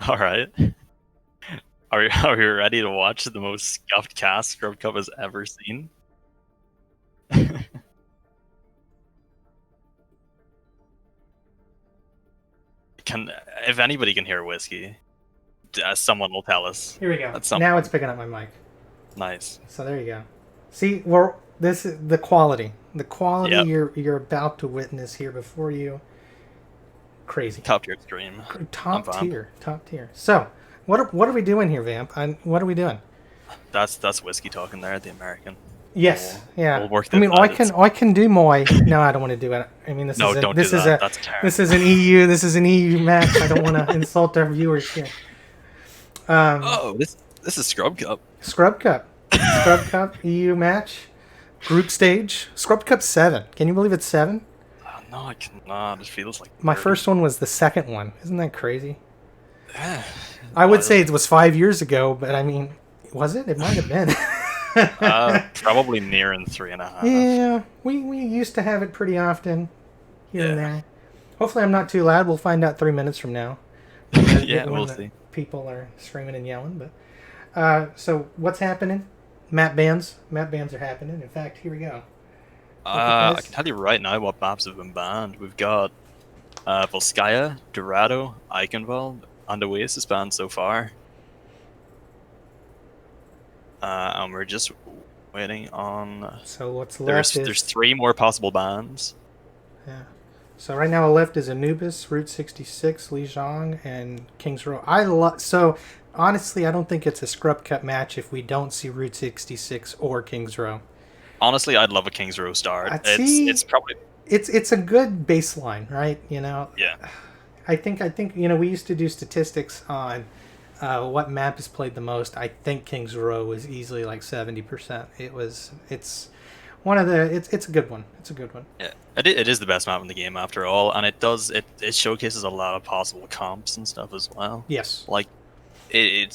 All right. Are we ready to watch the most scuffed cast Scrub Cup has ever seen? Can if anybody can hear whiskey, someone will tell us. Here we go. At some Now point. it's picking up my mic. Nice. So there you go. See, this is the quality. The quality Yep. you're about to witness here before you. Crazy. Top tier stream. Top I'm tier. Top tier. So, what are we doing here, Vamp? What are we doing? That's whiskey talking there, the American. Yes. Yeah. We'll work I mean, this I can do my. No, I don't want to do it. I mean, No, don't do that. That's terrible. This is an EU. This is an EU match. I don't want to insult our viewers here. Oh, this is Scrub Cup. Scrub Cup. Scrub Cup EU match. Group stage. Scrub Cup 7. Can you believe it's 7? No, I cannot. It feels like My 30. first one was the second one. Isn't that crazy? Yeah. I would say it was 5 years ago, but I mean, was it? It might have been. Probably nearing 3.5. Yeah, we used to have it pretty often here and Yeah. there. Hopefully I'm not too loud. We'll find out 3 minutes from now. Yeah, When we'll the see. People are screaming and yelling. But so what's happening? Map bans. Map bans are happening. In fact, here we go. I can tell you right now what maps have been banned. We've got Volskaya, Dorado, Eichenwald, and Oasis banned so far. And we're just waiting on. So what's left There's 3 more possible bans. Yeah. So right now left is Anubis, Route 66, Lijiang, and Kings Row. So honestly, I don't think it's a Scrub Cup match if we don't see Route 66 or Kings Row. Honestly, I'd love a Kings Row start. It's probably it's a good baseline, right? You know. Yeah. I think we used to do statistics on what map is played the most. I think Kings Row was easily like 70%. It's one of the it's a good one. It's a good one. Yeah, it is the best map in the game after all, and it showcases a lot of possible comps and stuff as well. Yes. Like you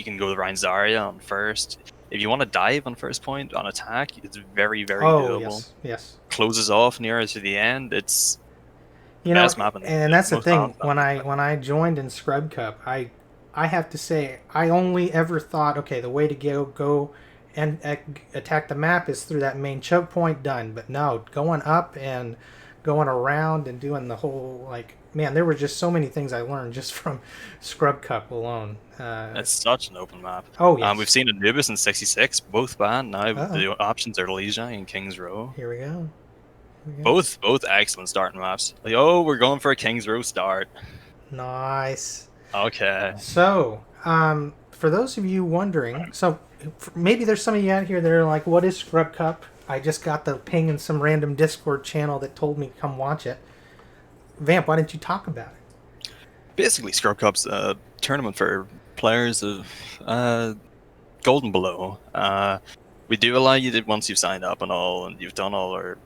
can go the Rhine Zarya on first. If you want to dive on first point on attack, it's very doable. Yes. Closes off nearer to the end. It's best map in the and that's the most thing. balanced When I joined in Scrub Cup, I have to say I only ever thought, okay, the way to go and attack the map is through that main choke point. Done. But no, going up and going around and doing the whole man, there were just so many things I learned just from Scrub Cup alone. It's such an open map. Oh, yes. We've seen Anubis and 66 both banned now. The options are Lijiang and Kings Row. Here we go. Both excellent starting maps. Like, oh, we're going for a Kings Row start. Nice. Okay. So, for those of you wondering, so maybe there's some of you out here that are like, what is Scrub Cup? I just got the ping in some random Discord channel that told me to come watch it. Vamp, why didn't you talk about it? Basically, Scrub Cup's a tournament for players of gold and below. We do allow you to, once you've signed up and all, and you've done all, or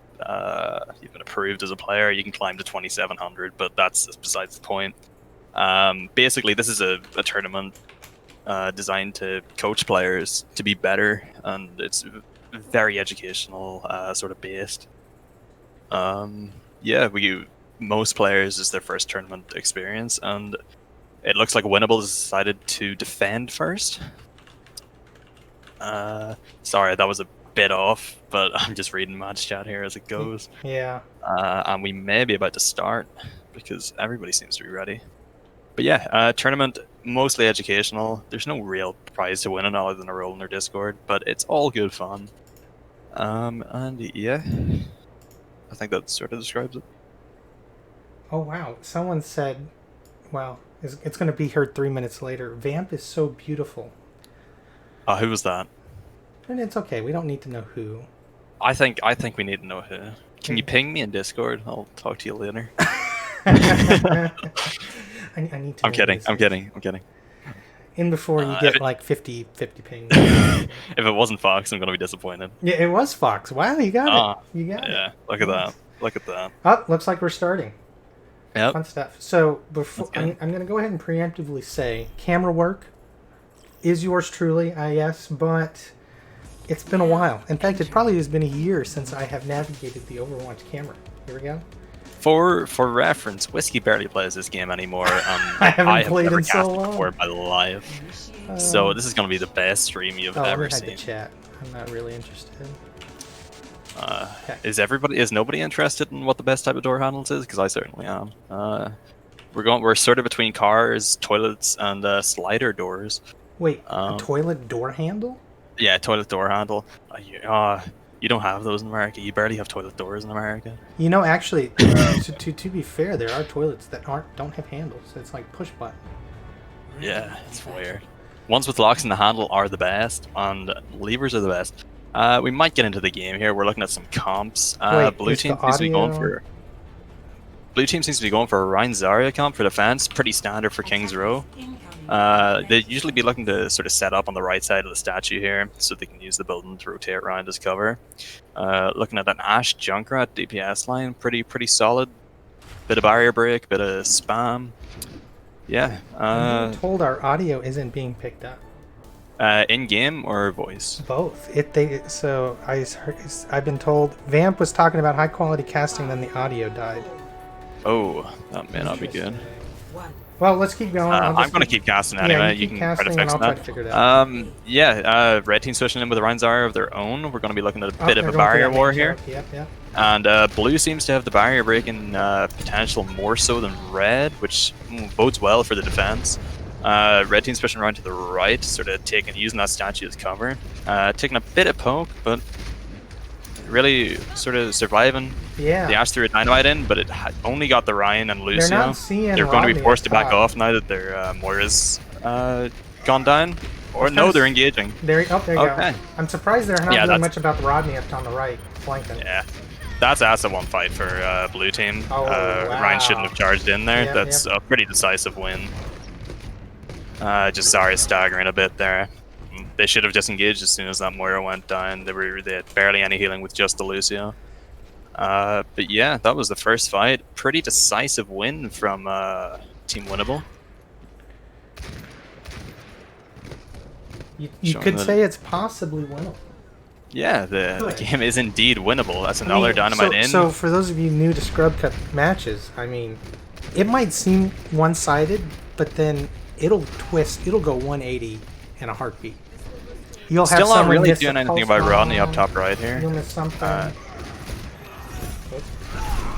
you've been approved as a player, you can climb to 2700, but that's besides the point. Basically, this is a tournament designed to coach players to be better, and it's very educational, sort of based. Most players is their first tournament experience, and it looks like Winnable has decided to defend first. Sorry, that was a bit off, but I'm just reading match chat here as it goes. Yeah. And we may be about to start because everybody seems to be ready. But yeah, tournament mostly educational. There's no real prize to win other than a role in their Discord, but it's all good fun. And yeah, I think that sort of describes it. Oh wow! Someone said, "Well, it's going to be heard 3 minutes later." Vamp is so beautiful. Who was that? And it's okay. We don't need to know who. I think we need to know who. Can you ping me in Discord? I'll talk to you later. I need to. I'm kidding. In before you get like 50 pings. If it wasn't Fox, I'm gonna be disappointed. Yeah, it was Fox. Wow, you got it. You got it. Yeah, look at that. Oh, looks like we're starting. Yep. Fun stuff. So before I'm going to go ahead and preemptively say camera work is yours truly, yes, but it's been a while. In fact, it probably has been a year since I have navigated the Overwatch camera. Here we go. For reference, Whiskey barely plays this game anymore. I haven't I have played never in so casted long. before in my life. So this is going to be the best stream you've let ever me hide the seen. chat. I'm not really interested. Okay. Is nobody interested in what the best type of door handles is? Because I certainly am. We're sort of between cars, toilets, and slider doors. Wait, a toilet door handle? Yeah, toilet door handle. You don't have those in America. You barely have toilet doors in America. You know, actually, to be fair, there are toilets that don't have handles. It's like push button. Yeah, it's weird. Ones with locks in the handle are the best, and levers are the best. We might get into the game here. We're looking at some comps. Blue team seems to be going for. Blue team seems to be going for a Ryan Zarya comp for defense. Pretty standard for King's Row. They'd usually be looking to sort of set up on the right side of the statue here, so they can use the building to rotate around as cover. Looking at an Ashe Junkrat DPS line, pretty solid. Bit of barrier break, bit of spam. Yeah. I'm told our audio isn't being picked up. In game or voice? Both. I've been told Vamp was talking about high quality casting, then the audio died. Oh, that may not be good. Well, let's keep going. I'm going to keep casting anyway. Yeah, you keep can try to casting fix and I'll that. try to figure it out. Yeah, red team switching in with the Ryan Zarya of their own. We're going to be looking at a bit of they're a going for barrier that war main here. choke. Yep. And blue seems to have the barrier breaking potential more so than red, which bodes well for the defense. Red team's pushing around to the right, sort of using that statue as cover. Taking a bit of poke, but really sort of surviving. Yeah. The Ashe threw a dynamite in, but it only got the Ryan and Lucio. They're not seeing They're going to be Rodney forced to up back top. off now that their Moira's gone down. Or no, they're engaging. There you Okay. go. I'm surprised they're not Yeah, doing that's- much about the Rodney up on the right, flanking. Yeah. That's a one fight for blue team. Oh, wow. Ryan shouldn't have charged in there. Yep, That's a pretty decisive win. Just Zarya staggering a bit there. They should have disengaged as soon as that Moira went down. They had barely any healing with just the Lucio. But yeah, that was the first fight. Pretty decisive win from Team Winnable. You could say it's possibly winnable. Yeah, the Good. game is indeed winnable. That's another dynamite in. So for those of you new to Scrub Cup matches, I mean, it might seem one-sided, but then it'll twist. It'll go 180 in a heartbeat. You'll have Still not someone really miss doing a anything pulse about Rodney bomb, up top right here. You'll miss something.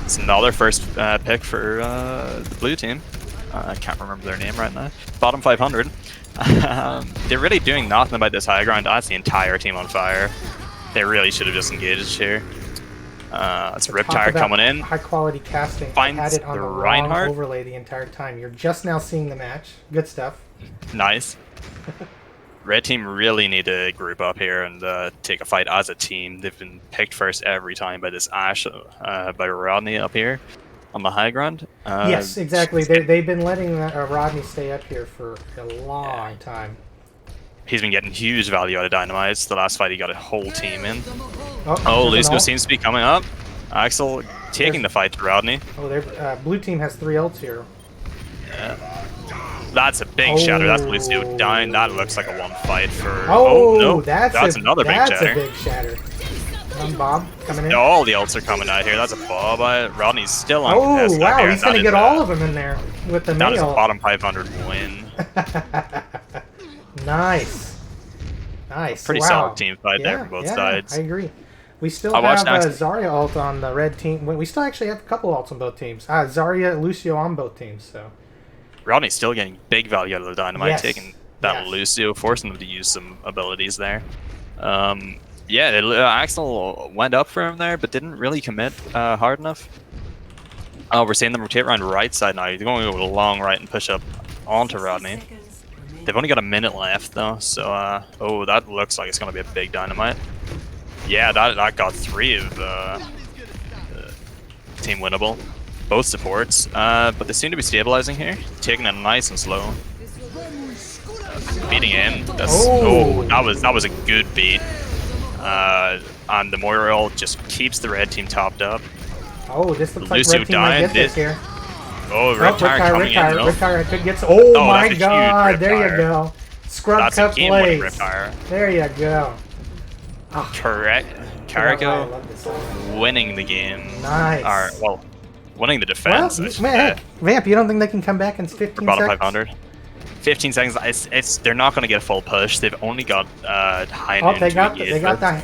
It's another first pick for the blue team. I can't remember their name right now. Bottom 500. They're really doing nothing about this high ground. That's the entire team on fire. They really should have just engaged here. It's Riptire coming in. High quality casting. Finds had it on the the wrong Reinhardt. overlay the entire time. You're just now seeing the match. Good stuff. Nice. Red team really need to group up here and take a fight as a team. They've been picked first every time by this Ashe, by Rodney up here on the high ground. Yes, exactly. They've been letting Rodney stay up here for a long time. He's been getting huge value out of dynamites. The last fight he got a whole team in. Oh, Lucio seems to be coming up. Axel taking the fight to Rodney. Oh, blue team has 3 ults here. That's a big shatter. That's Lucio dying. That looks like a one fight for. Oh, no, that's another big shatter. That's a big shatter. Bob coming in. All the ults are coming out here. That's a Bob. Rodney's still on. Oh wow, he's gonna get all of them in there with the That is a nail. bottom 500 win. Nice. Pretty solid team fight there from both sides. I agree. We still I have watched Zarya ult on the red team. We still actually have a couple ults on both teams. Zarya, Lucio on both teams. So Rodney's still getting big value out of the dynamite, Yes. taking that Lucio, forcing him to use some abilities there. Axel went up for him there, but didn't really commit hard enough. We're seeing them rotate around right side now. He's going to go with a long right and push up onto Rodney. They've only got a minute left though, so that looks like it's going to be a big dynamite. Yeah, that got 3 of Team Winnable, both supports, but they seem to be stabilizing here, taking it nice and slow. Beating in. That was a good beat. And the Moira ult just keeps the red team topped up. Oh, this looks Lucio like red team might get this here. Riptire coming in though. Riptire could get. Oh my that's a god! huge There you Riptire. go. Scrub That's Cup a game-winning plays. Riptire. There you go. Correct. I Carrico love this song. winning the game. Nice. Well, winning the Well, defense. man, Vamp, you don't think they can come back in 15 bottom seconds? 500. 15 seconds. They're not going to get a full push. They've only got high Oh, noon they to got engage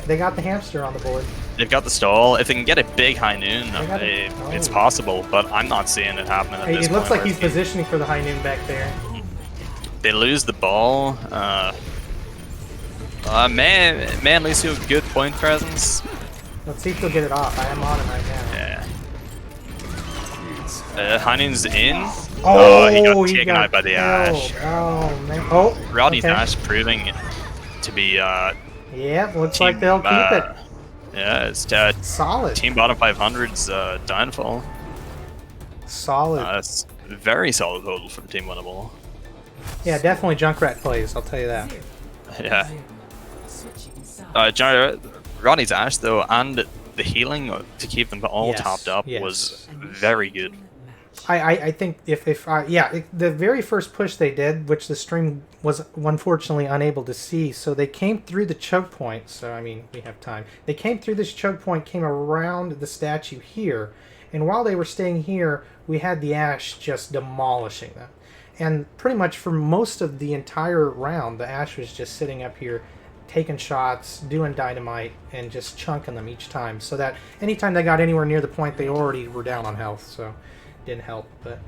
they got the hamster on the board. They've got the stall. If they can get a big high noon, it's Oh. possible. But I'm not seeing it happening at this It looks point. like he's positioning for the high noon back there. They lose the ball. Man, Lucio, good point presence. Let's see if he'll get it off. I am on him right now. Yeah. High noon's in. Oh, He got taken out by the Ash. Oh, man. Oh, Roddy's okay. Ash proving to be Yeah, looks like they'll keep it. Yeah, it's Solid. Team Bottom 500's downfall. Solid. It's a very solid total for the Team Winnable. Yeah, definitely Junkrat plays, I'll tell you that. Yeah. Roddy's Ash, though, and the healing to keep them all topped up was very good. I think the very first push they did, which the stream was unfortunately unable to see, so they came through the choke point. So I mean, we have time. They came through this choke point, came around the statue here, and while they were staying here, we had the Ash just demolishing them. And pretty much for most of the entire round, the Ash was just sitting up here, taking shots, doing dynamite, and just chunking them each time. So that anytime they got anywhere near the point, they already were down on health. So didn't help, but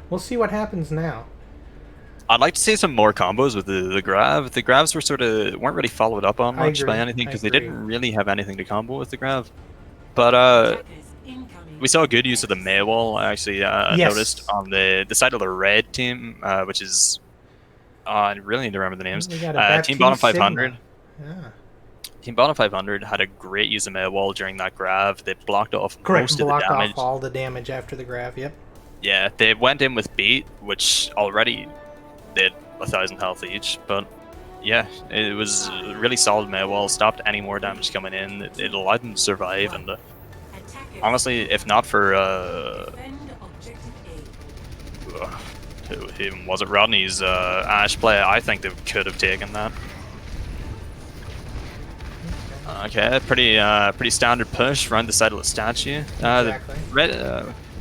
we'll see what happens now. I'd like to see some more combos with the Grav. The Gravs weren't really followed up on much by anything because they didn't really have anything to combo with the Grav. But we saw a good use of the Maywall. I actually noticed on the side of the red team, which is I really need to remember the names. Team Bottom 500. Yeah. Team Bottom 500 had a great use of Maywall during that Grav. They blocked off Correct, most of the damage. Off all the damage after the Grav. Yep. Yeah, they went in with Beat, which already did 1,000 health each, but yeah, it was a really solid Maywall, stopped any more damage coming in, it allowed them to survive, and honestly, if not for who even was it, Rodney's Ash play, I think they could have taken that. Okay, pretty standard push around the side of the statue. Exactly.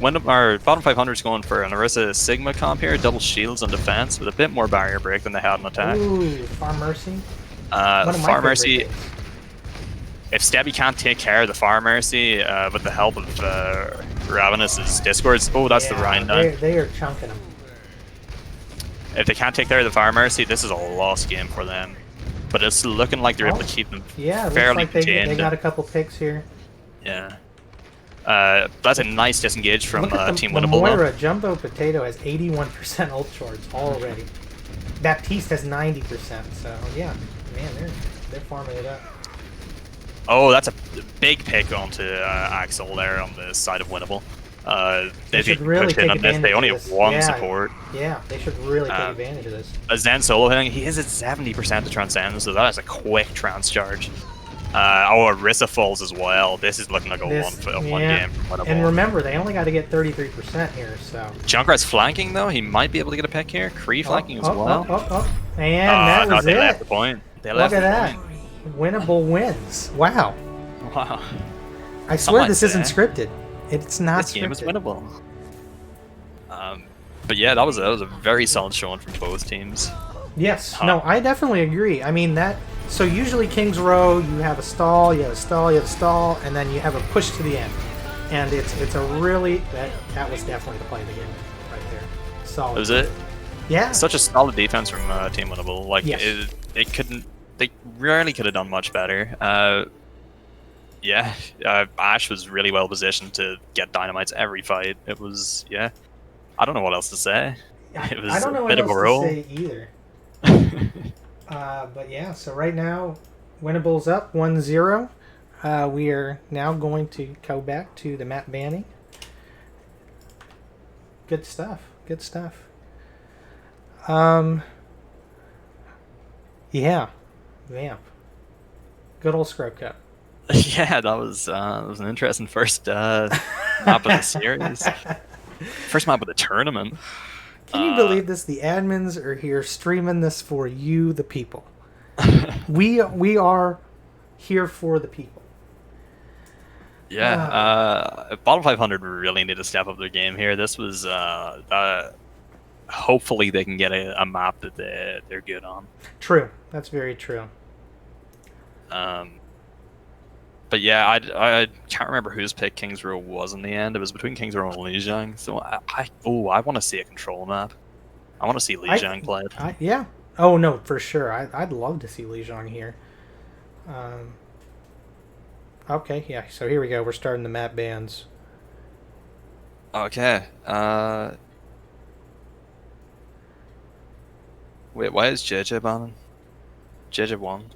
Our bottom 500 is going for an Orisa Sigma comp here, double shields on defense with a bit more barrier break than they had on attack. Ooh, Far Mercy. Far Mercy. If Stabby can't take care of the Far Mercy with the help of Ravenous' Discords, that's the Rhine down. They are chunking them. If they can't take care of the Far Mercy, this is a lost game for them. But it's looking like they're able to keep them fairly contained. They got a couple picks here. Yeah. That's a nice disengage from Team Winnable. Moira Jumbo Potato has 81% ult charge already. Baptiste has 90%. So yeah, man, they're farming it up. Oh, that's a big pick onto Axel there on the side of Winnable. They should really take advantage of this. They only have one support. Yeah, they should really take advantage of this. A Zen solo hitting, he is at 70% to transcend, so that is a quick trans charge. Orisa falls as well. This is looking like a one game for Winnable. And remember, they only got to get 33% here, so. Junkrat's flanking though, he might be able to get a pick here. Kree flanking as well. And that was they it. left the point. Look at that. Winnable wins. Wow. Wow. I swear this isn't scripted. It's not this game is winnable. But yeah, that was a very solid showing from both teams. Yes. No, I definitely agree. I mean that. So usually King's Row, you have a stall, you have a stall, you have a stall, and then you have a push to the end. And it's a really that was definitely the play of the game right there. Solid. Was it? Yeah. Such a solid defense from Team Winnable. Like it couldn't. They rarely could have done much better. Ash was really well positioned to get dynamites every fight. It was, I don't know what else to say. It was a bit of a roll. I don't know what else to say either. But yeah, so right now, Winnable's up 1-0. We are now going to go back to the map banning. Good stuff. Good stuff. Yeah. Vamp. Good old Scrub Cup. Yeah, that was an interesting first map of the series. First map of the tournament. Can you believe this? The admins are here streaming this for you, the people. We are here for the people. Yeah, Bottom 500 really need to step up their game here. This was hopefully they can get a map that they're good on. True. That's very true. Um, but yeah, I can't remember whose pick Kings Row was in the end. It was between Kings Row and Lijiang. So I want to see a control map. I want to see I, Lijiang played. yeah. Oh no, for sure. I'd love to see Lijiang here. Um, okay, yeah. So here we go. We're starting the map bans. Okay. Wait, why is JJ banning? JJ won.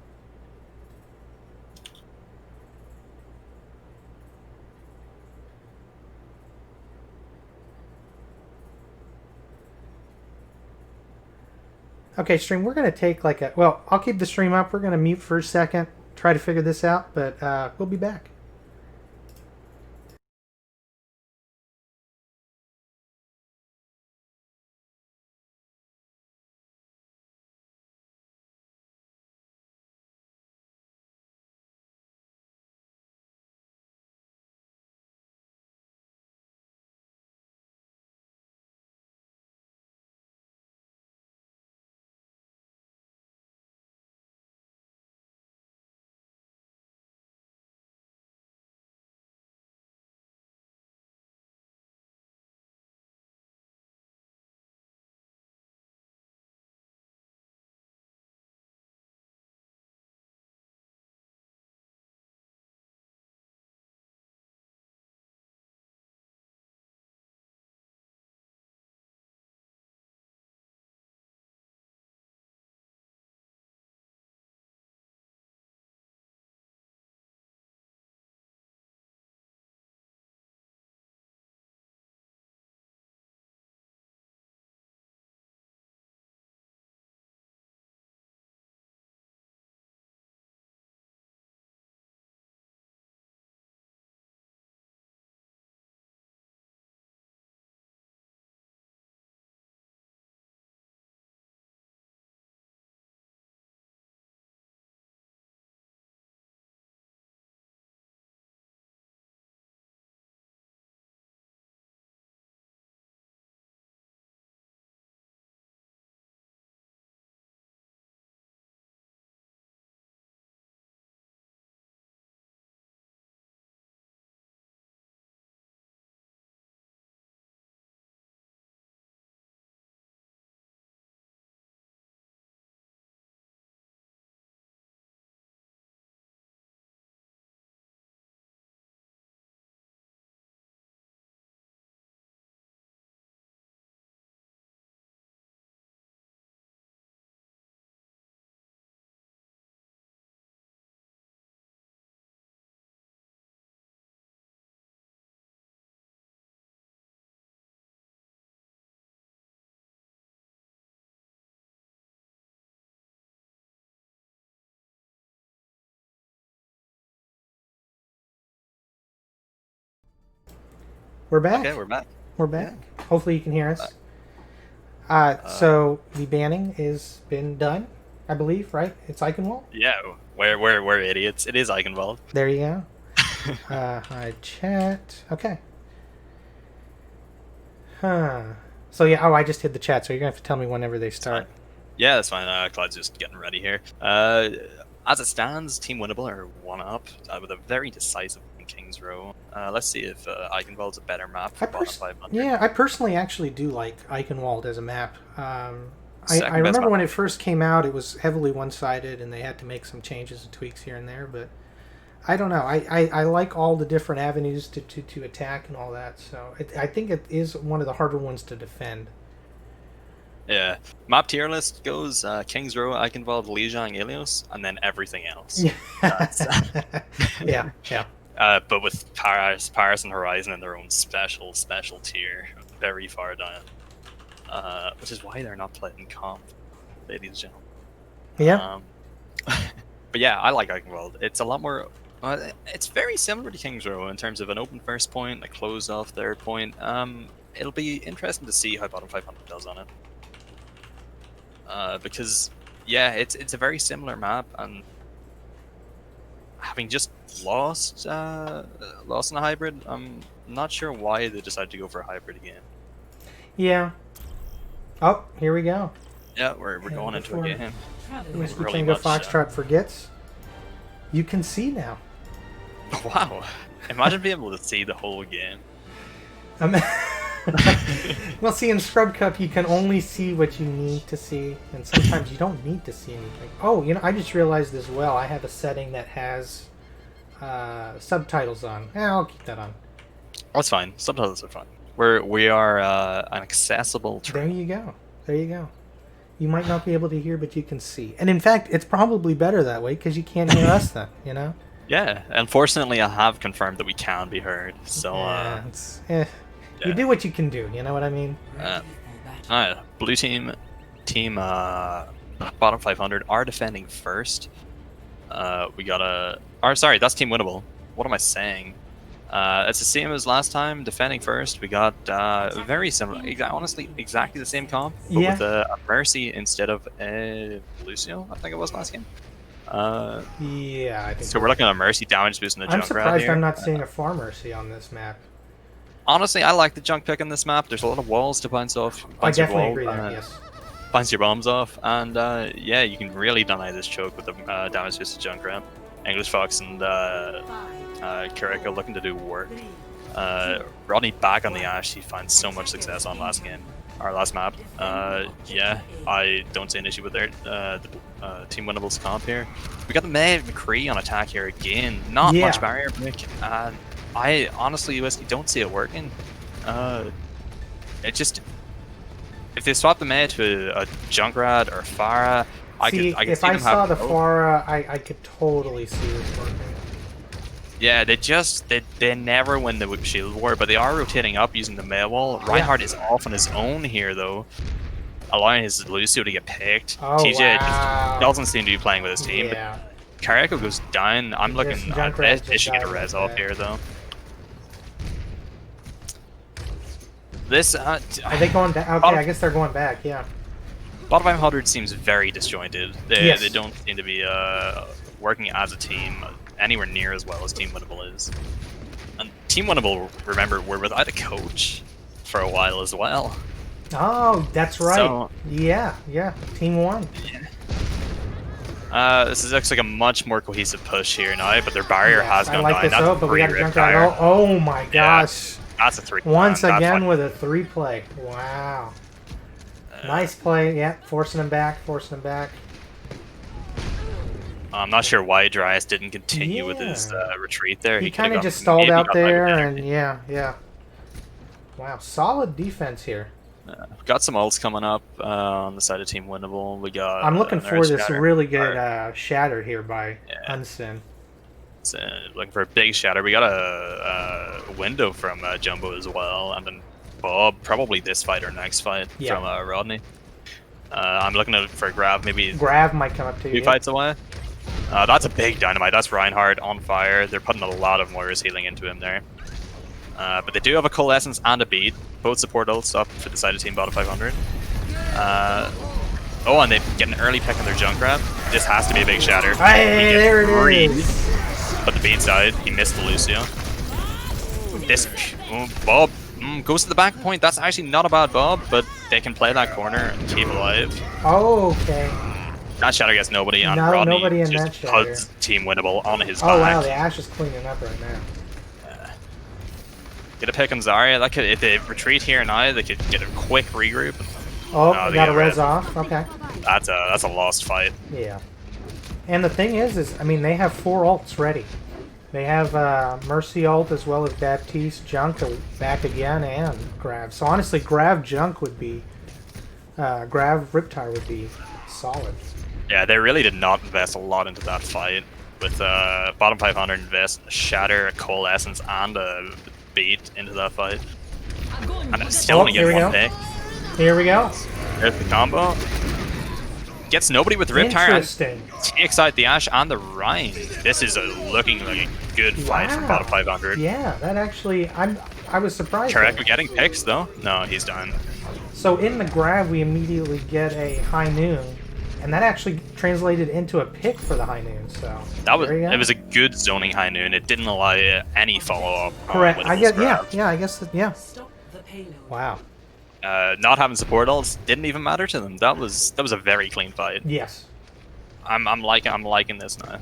Okay, stream. We're gonna take like a. Well, I'll keep the stream up. We're gonna mute for a second, try to figure this out, but we'll be back. We're Okay, back. we're back. We're back. Yeah. Hopefully you can hear us. So the banning has been done, I believe, right? It's Eichenwald. Yeah, we're idiots. It is Eichenwald. There you go. Hi, chat. Okay. Huh. So yeah. Oh, I just hit the chat. So you're gonna have to tell me whenever they start. Yeah, that's fine. Cloud's just getting ready here. As it stands, Team Winnable are one up with a very decisive Kings Row. Let's see if Eichenwald's a better map for bottom 500. Yeah, I personally actually do like Eichenwald as a map. I Second best remember map. when it first came out, it was heavily one-sided, and they had to make some changes and tweaks here and there. But I don't know. I like all the different avenues to attack and all that. So I think it is one of the harder ones to defend. Yeah, map tier list goes Kings Row, Eichenwald, Lijiang, Ilios, and then everything else. Yeah, yeah. But with Paris and Horizon in their own special tier, very far down. Which is why they're not played in comp, ladies and gentlemen. Yeah. But yeah, I like Eichenwald. It's a lot more. It's very similar to Kings Row in terms of an open first point, a closed off third point. It'll be interesting to see how bottom 500 does on it. Because yeah, it's a very similar map, and having just lost lost in the hybrid. I'm not sure why they decided to go for a hybrid again. Yeah. Oh, here we go. Yeah, we're going into a before- game. Whiskey Really Tango much, Foxtrot forgets. You can see now. Wow! Imagine being able to see the whole game. Well, see, in Scrub Cup, you can only see what you need to see, and sometimes you don't need to see anything. Oh, you know, I just realized as well, I have a setting that has subtitles on. I'll keep that on. That's fine. Subtitles are fine. We are an accessible There train. you go. There you go. You might not be able to hear, but you can see. And in fact, it's probably better that way, because you can't hear us then, you know? Yeah, unfortunately, I have confirmed that we can be heard. So, Yeah, yeah. You do what you can do, you know what I mean? Alright, blue team, bottom 500 are defending first. We got a. Or sorry, that's Team Winnable. What am I saying? It's the same as last time, defending first. We got very similar, honestly, exactly the same comp, but Yeah. with a Mercy instead of Lucio, I think it was last game. Yeah, I think So we're looking at a Mercy damage boost in the I'm Junkrat surprised here. I'm not seeing a Farm Mercy on this map. Honestly, I like the junk pick in this map. There's a lot of walls to bounce off. I Bounce your definitely wall, agree there, yes. bounce your bombs off, and yeah, you can really deny this choke with the damage boost to Junkrat. English Fox and Kiriko looking to do work. Rodney back on the Ash, he finds so much success on last game, our last map. Yeah, I don't see an issue with their Team Winnable's comp here. We got the McCree on attack here again. Not Yeah. much barrier break. I honestly, Whiskey, don't see it working. It just, if they swap the May to a Junkrat or Pharah, I could see if I them saw have the both. Pharah, I could totally see this working. Yeah, they never win the Whip Shield War, but they are rotating up using the May wall. Reinhardt is off on his own here though, allowing his Lucio to get picked. Oh, TJ wow. doesn't seem to be playing with his team, Yeah. but Kareko goes down. I'm looking This at Junkrat this. They just should get a died res like off that. here though. This Are they going back? Okay, Bottom- I guess they're going back, yeah. bottom 500 seems very disjointed. Yes. They don't seem to be working as a team anywhere near as well as Team Winnable is. And Team Winnable, remember, were without a coach for a while as well. Oh, that's right. So- yeah, Team 1. This looks like a much more cohesive push here now, but their barrier Yes, has I gone like down. this That's out, but we got a three Junkrat. fire. Oh my gosh. That's a 3. Once That's again fine. with a 3 play. Wow. Nice play, yeah. Forcing him back. I'm not sure why Dryas didn't continue with his Yeah. retreat there. He could've kind of got- just stalled maybe out got back there, with and energy. yeah. Wow, solid defense here. Got some ults coming up on the side of Team Winnable. We got. I'm looking another for this shatter. really good shatter here by Yeah. Unsin. It's, looking for a big shatter. We got a window from Jumbo as well, and then Bob. Probably this fight or next fight Yeah. from Rodney. I'm looking for a grab, maybe Grav might come up to 2 you. fights away. That's a big dynamite. That's Reinhardt on fire. They're putting a lot of Moira's healing into him there. But they do have a Coalescence and a Beat. Both support ults up for the side of Team Bottom 500. Oh, and they get an early pick on their Junkrat. This has to be a big shatter. Hey, He gets there it three, is. But the Beat side, he missed the Lucio. This Bob goes to the back point. That's actually not a bad Bob, but they can play that corner and keep alive. Oh, okay. That shatter gets nobody, and No, Rodney nobody in just that shatter. puts Team Winnable on his Oh, back. wow, the Ash is cleaning up right now. Get a pick on Zarya. That could, if they retreat here now, they could get a quick regroup. Oh, No, they got a get res res. off. Okay. That's a lost fight. Yeah. And the thing is, I mean, they have 4 ults ready. They have Mercy ult as well as Baptiste, Junk back again, and Grav. So honestly, Grav Junk would be, Grav Riptire would be solid. Yeah, they really did not invest a lot into that fight. With bottom 500 invest a Shatter, a Coalescence, and a Beat into that fight. And it's still only here get we one go. pick. Here we go. There's the combo. Gets nobody with the Riptire and Interesting. takes out the Ash and the Rhine. This is looking like a good fight from Wow. bottom 500. Yeah, that actually, I was surprised. Kareko getting picks though? No, he's done. So in the grab, we immediately get a high noon, And that actually translated into a pick for the High Noon, so... That was it was a good zoning High Noon. It didn't allow any follow-up. Correct. I guess, yeah, I guess, yeah. Wow. Not having support ults didn't even matter to them. That was a very clean fight. Yes. I'm liking this now.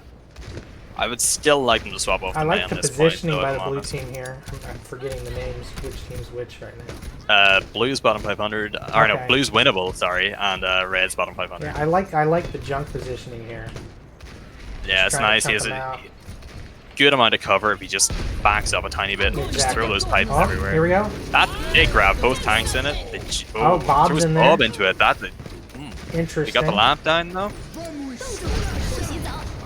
I would still like them to swap off. I like the positioning by the blue honest. team here. I'm forgetting the names, which team's which right now. Blue's bottom 500. Or no, Blue's winnable. Sorry, and Red's bottom 500. Yeah, I like the junk positioning here. Yeah, it's nice. He has a good amount of cover if he just backs up a tiny bit. Exactly. Just throw those pipes everywhere. Here we go. That's a big grab. Both tanks in it. Bob's throws in there. Bob into it. Interesting. They got the lamp down though.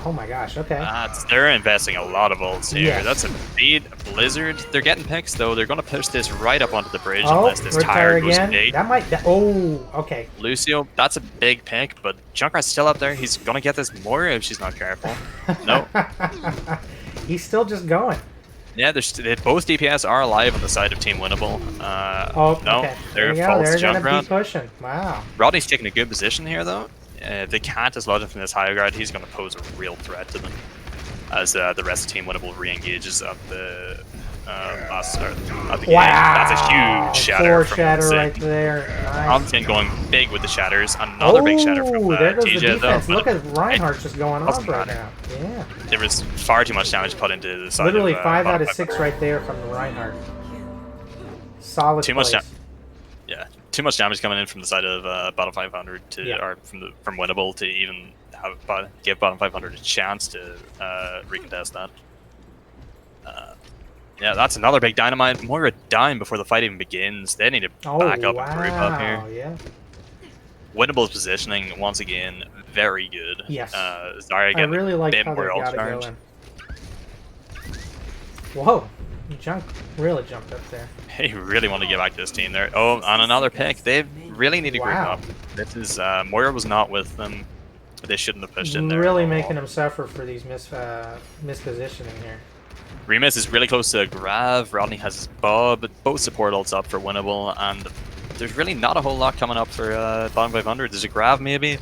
Oh my gosh, okay. They're investing a lot of ults here. Yes. That's a beat, a blizzard. They're getting picks though. They're going to push this right up onto the bridge Oh, unless this retire tire goes again. big. That might. Oh, okay. Lucio, that's a big pick, but Junkrat's still up there. He's going to get this more if she's not careful. No. He's still just going. Yeah, both DPS are alive on the side of Team Winnable. Oh, no, okay. they're There false they're going to be Junkrat. pushing. Wow. Rodney's taking a good position here though. If they can't dislodge him from this higher ground, he's going to pose a real threat to them. As the rest of Team Winnable re-engages at the last start of the game. That's a huge shatter from shatter right there. Nice. Omtin going big with the shatters. Another big shatter from there goes TJ the defense. though. Look at Reinhardt just going off doesn't right matter. now. Yeah. There was far too much damage put into the side Literally of, 5 out of bottom 6 right there from the Reinhardt. Solid Too much plays. Yeah, too much damage coming in from the side of bottom 500 to, Yeah. or from Winnable to even give bottom 500 a chance to recontest that. Yeah, that's another big dynamite. Moira dying before the fight even begins. They need to back up and group up here. Yeah. Winnable's positioning, once again, very good. Yes. Zarya I getting really a like bit how more they ult got it charge. going. Whoa. Junk really jumped up there. They really want to get back to this team there. Oh, and another pick. They really need to group Wow. up. This is Moira was not with them. They shouldn't have pushed in there. Really at all. making him suffer for these mispositioning here. Remus is really close to Grav. Rodney has his Bob. Both support ults up for Winnable, and there's really not a whole lot coming up for bottom 500. There's a Grav maybe, a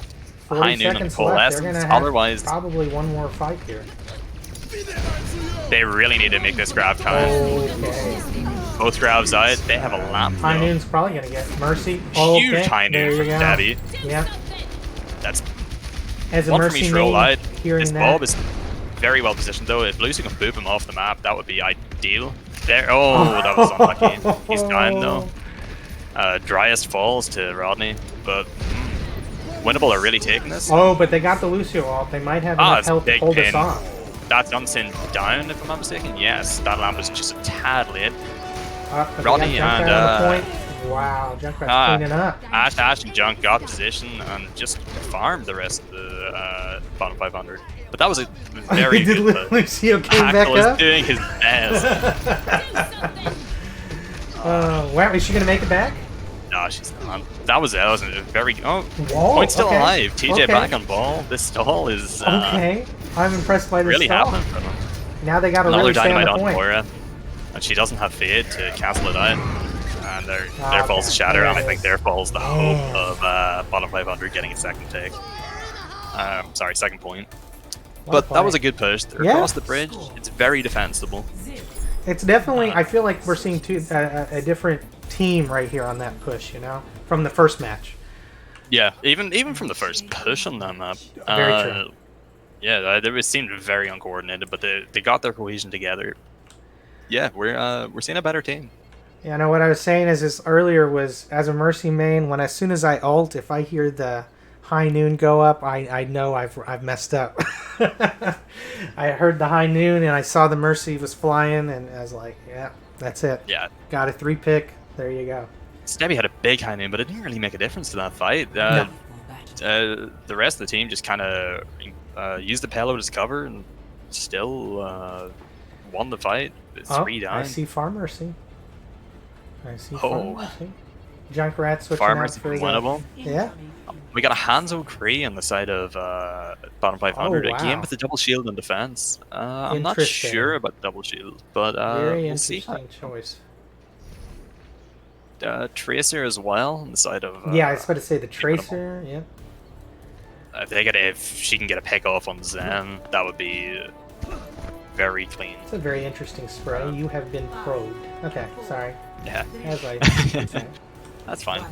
40 High Noon and seconds left. They're Coalescence. gonna have Otherwise, probably one more fight here. they really need to make this Grav count. Okay. Both Gravs out. They have a lamp. High though. Noon's probably gonna get Mercy. Huge Okay, High there Noon you from go. Debbie. Yeah. That's As a one from Mercy each roll main, out. hearing This that. Bob is very well positioned though. If Lucy can boop him off the map, that would be ideal. There. Oh, that was unlucky. He's down though. Driest falls to Rodney, but Winnable are really taking this. Oh, but they got the Lucio ult. They might have enough it's health to big hold us pin. off. That's Unsin down, if I'm not mistaken. Yes, that lamp was just a tad late. But they Rodney got and, Junkrat on the point. Wow, Junkrat's cleaning up. Ash and Junk got position and just farmed the rest of the bottom 500. But that was a very Did good. Lucio came back Hackle is up? doing his best. Wow, is she gonna make it back? No, she's not. That was a very. Oh, Whoa, Point's still okay. alive. TJ Okay. back on ball. This stall is Okay, I'm impressed by this really stall. happening for them. Now they gotta Another really stay on dynamite the on point. Moira, and she doesn't have fade to cancel it out. And there falls Okay, the shatter, there and it I think is. there falls the hope of bottom 500 getting a second take. Sorry, second point. But that was a good push. They're Yeah. across the bridge. It's very defensible. It's definitely. I feel like we're seeing a different team right here on that push. You know, from the first match. Yeah, even from the first push on that map. Very true. Yeah, they seemed very uncoordinated, but they got their cohesion together. Yeah, we're seeing a better team. Yeah, no. What I was saying is this earlier was as a Mercy main. When as soon as I ult, if I hear the High Noon go up, I know I've messed up. I heard the High Noon and I saw the Mercy was flying, and I was like, yeah, that's it. Yeah. Got a 3-pick. There you go. Stebby had a big High Noon, but it didn't really make a difference to that fight. No. The rest of the team just kind of used the payload as cover and still won the fight. It's 3 down. I see Farm Mercy. I see Oh. Farm Mercy. Junkrat switching Farmers out for the... winnable. Yeah. We got a Hanzo Cree on the side of bottom 500 Oh, wow. again with the double shield in defense. I'm not Interesting. sure about double shield, but Very we'll see. interesting choice. Tracer as well on the side of. Yeah, I was about to say the Tracer. Yep. if she can get a pick off on Zen, that would be very clean. It's a very interesting spray. You have been probed. Okay, sorry. Yeah. As I say. That's fine.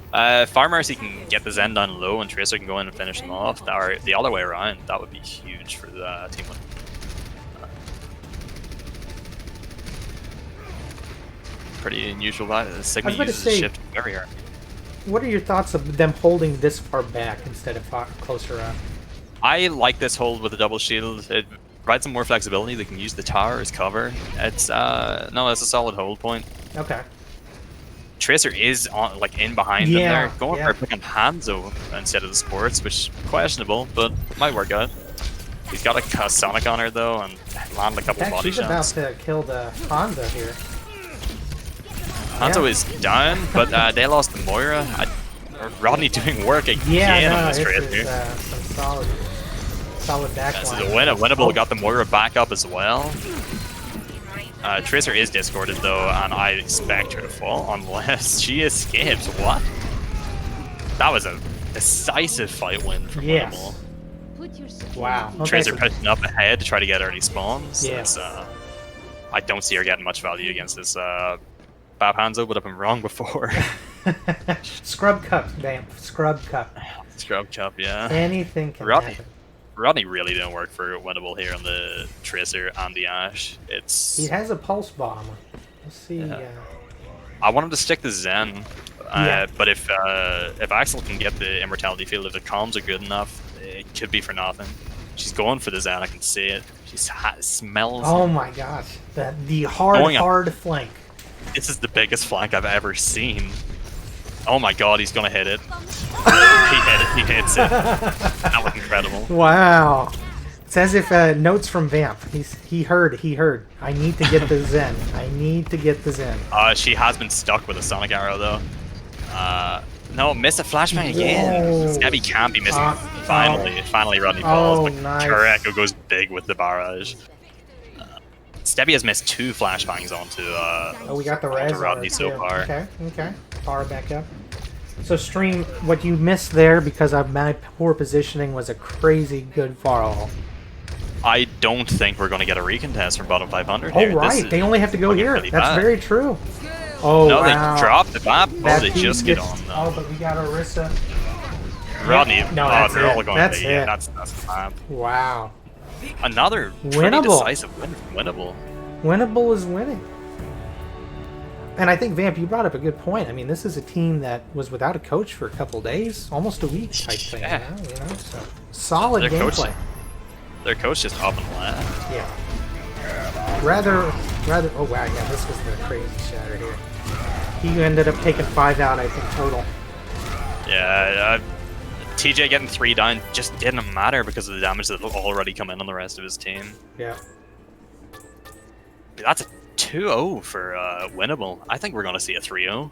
Fire Mercy can get the Zen down low, and Tracer can go in and finish them off. Or the other way around, that would be huge for the team win. Pretty unusual that Sigma uses shift very hard. What are your thoughts of them holding this far back instead of closer up? I like this hold with the double shield. It provides some more flexibility. They can use the tower as cover. It's it's a solid hold point. Okay. Tracer is on in behind them there, going for picking Hanzo instead of the sports, which is questionable, but might work out. He's got a Sonic on her though, and land a couple body shots. She's about to kill the Hanzo here. Hanzo is down, but they lost the Moira. Rodney doing work again on this Tracer. Some solid backline. So the Winnable got the Moira back up as well. Tracer is discorded though, and I expect her to fall unless she escapes. What? That was a decisive fight win from Winnable. Wow. Okay, Tracer pushing up ahead to try to get early spawns. Yes. I don't see her getting much value against this Bab Hanzo, but I've been wrong before. Scrub Cup, Vamp. Scrub Cup. Scrub Cup, yeah. Anything can happen. Rodney really didn't work for Winnable here on the Tracer and the Ashe. He has a pulse bomb. Let's see. Yeah. I want him to stick to Zen, but if Axel can get the Immortality Field, if the comms are good enough, it could be for nothing. She's going for the Zen. I can see it. She smells. Oh my gosh! The hard flank. This is the biggest flank I've ever seen. Oh my god, he's gonna hit it. He hits it. That was incredible. Wow. It's as if notes from Vamp. He heard. I need to get the Zen. I need to get the Zen. She has been stuck with a Sonic Arrow though. No, miss a flashbang again. Stabby can't be missing. Finally Rodney falls, but nice. Kareko goes big with the barrage. Stebby has missed 2 flashbangs onto we got the res Rodney so far. Okay. Power back up. So Stream, what you missed there because of my poor positioning was a crazy good fall. I don't think we're going to get a recontest from bottom 500 Oh here. right, they only have to go here. Really That's bad. very true. Oh no, wow. They dropped the map. Oh, they just get on though. Oh, but we got Orisa. Rodney. Yeah. No, that's they're it. all going That's to it. Yeah, that's the map. Wow. Another pretty Winnable. decisive win from Winnable. Winnable is winning. And I think, Vamp, you brought up a good point. I mean, this is a team that was without a coach for a couple days, almost a week type thing. Yeah. You know? So, solid gameplay. Their coach just up and left. Yeah. Rather. Oh wow, yeah, this was the crazy shatter here. He ended up taking 5 out, I think, total. Yeah. TJ getting 3 down just didn't matter because of the damage that had already come in on the rest of his team. Yeah. That's a 2-0 for Winnable. I think we're going to see a 3-0.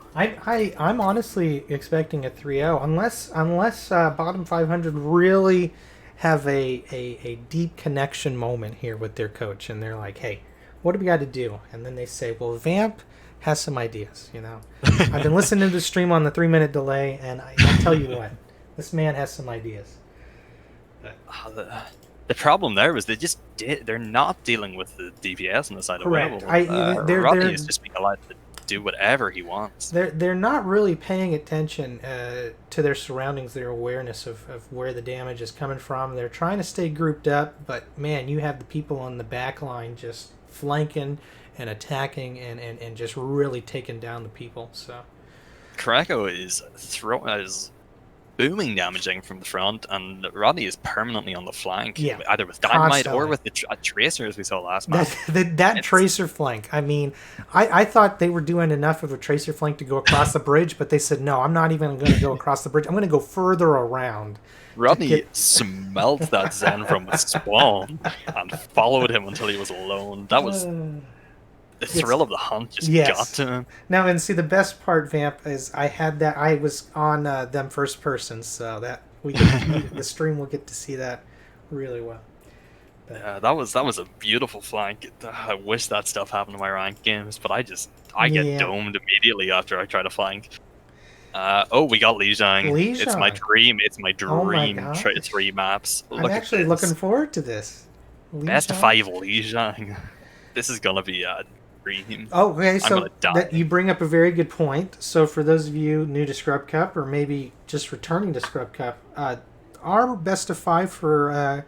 I'm honestly expecting a 3-0 unless bottom 500 really have a deep connection moment here with their coach and they're like, hey, what do we got to do? And then they say, well, Vamp has some ideas, you know. I've been listening to the stream on the 3-minute delay, and I'll tell you what, this man has some ideas. The problem there was they're not dealing with the DPS on the side Correct. of Winnable. Rodney is just being allowed to do whatever he wants. They're not really paying attention to their surroundings, their awareness of where the damage is coming from. They're trying to stay grouped up, but man, you have the people on the back line just flanking and attacking and just really taking down the people. So Kareko is booming damaging from the front, and Rodney is permanently on the flank, either with Dynamite or with the Tracer, as we saw last match. That Tracer flank, I mean, I thought they were doing enough of a Tracer flank to go across the bridge, but they said, no, I'm not even going to go across the bridge. I'm going to go further around. Rodney smelt that Zen from the spawn and followed him until he was alone. That was... The thrill of the hunt just got to him. Now, and see, the best part, Vamp, is I was on them first person, so that the stream will get to see that really well. But, yeah, that was a beautiful flank. I wish that stuff happened in my ranked games, but I get domed immediately after I try to flank. Oh, we got Lijiang. It's my Lijiang. dream. It's my Oh my dream. gosh. 3 maps. I'm Look at actually this. looking forward to this. Best of Lijiang. 5 Lijiang. This is gonna be a dream. Oh, okay, I'm so gonna die. that you bring up a very good point. So for those of you new to Scrub Cup, or maybe just returning to Scrub Cup, our best of 5 for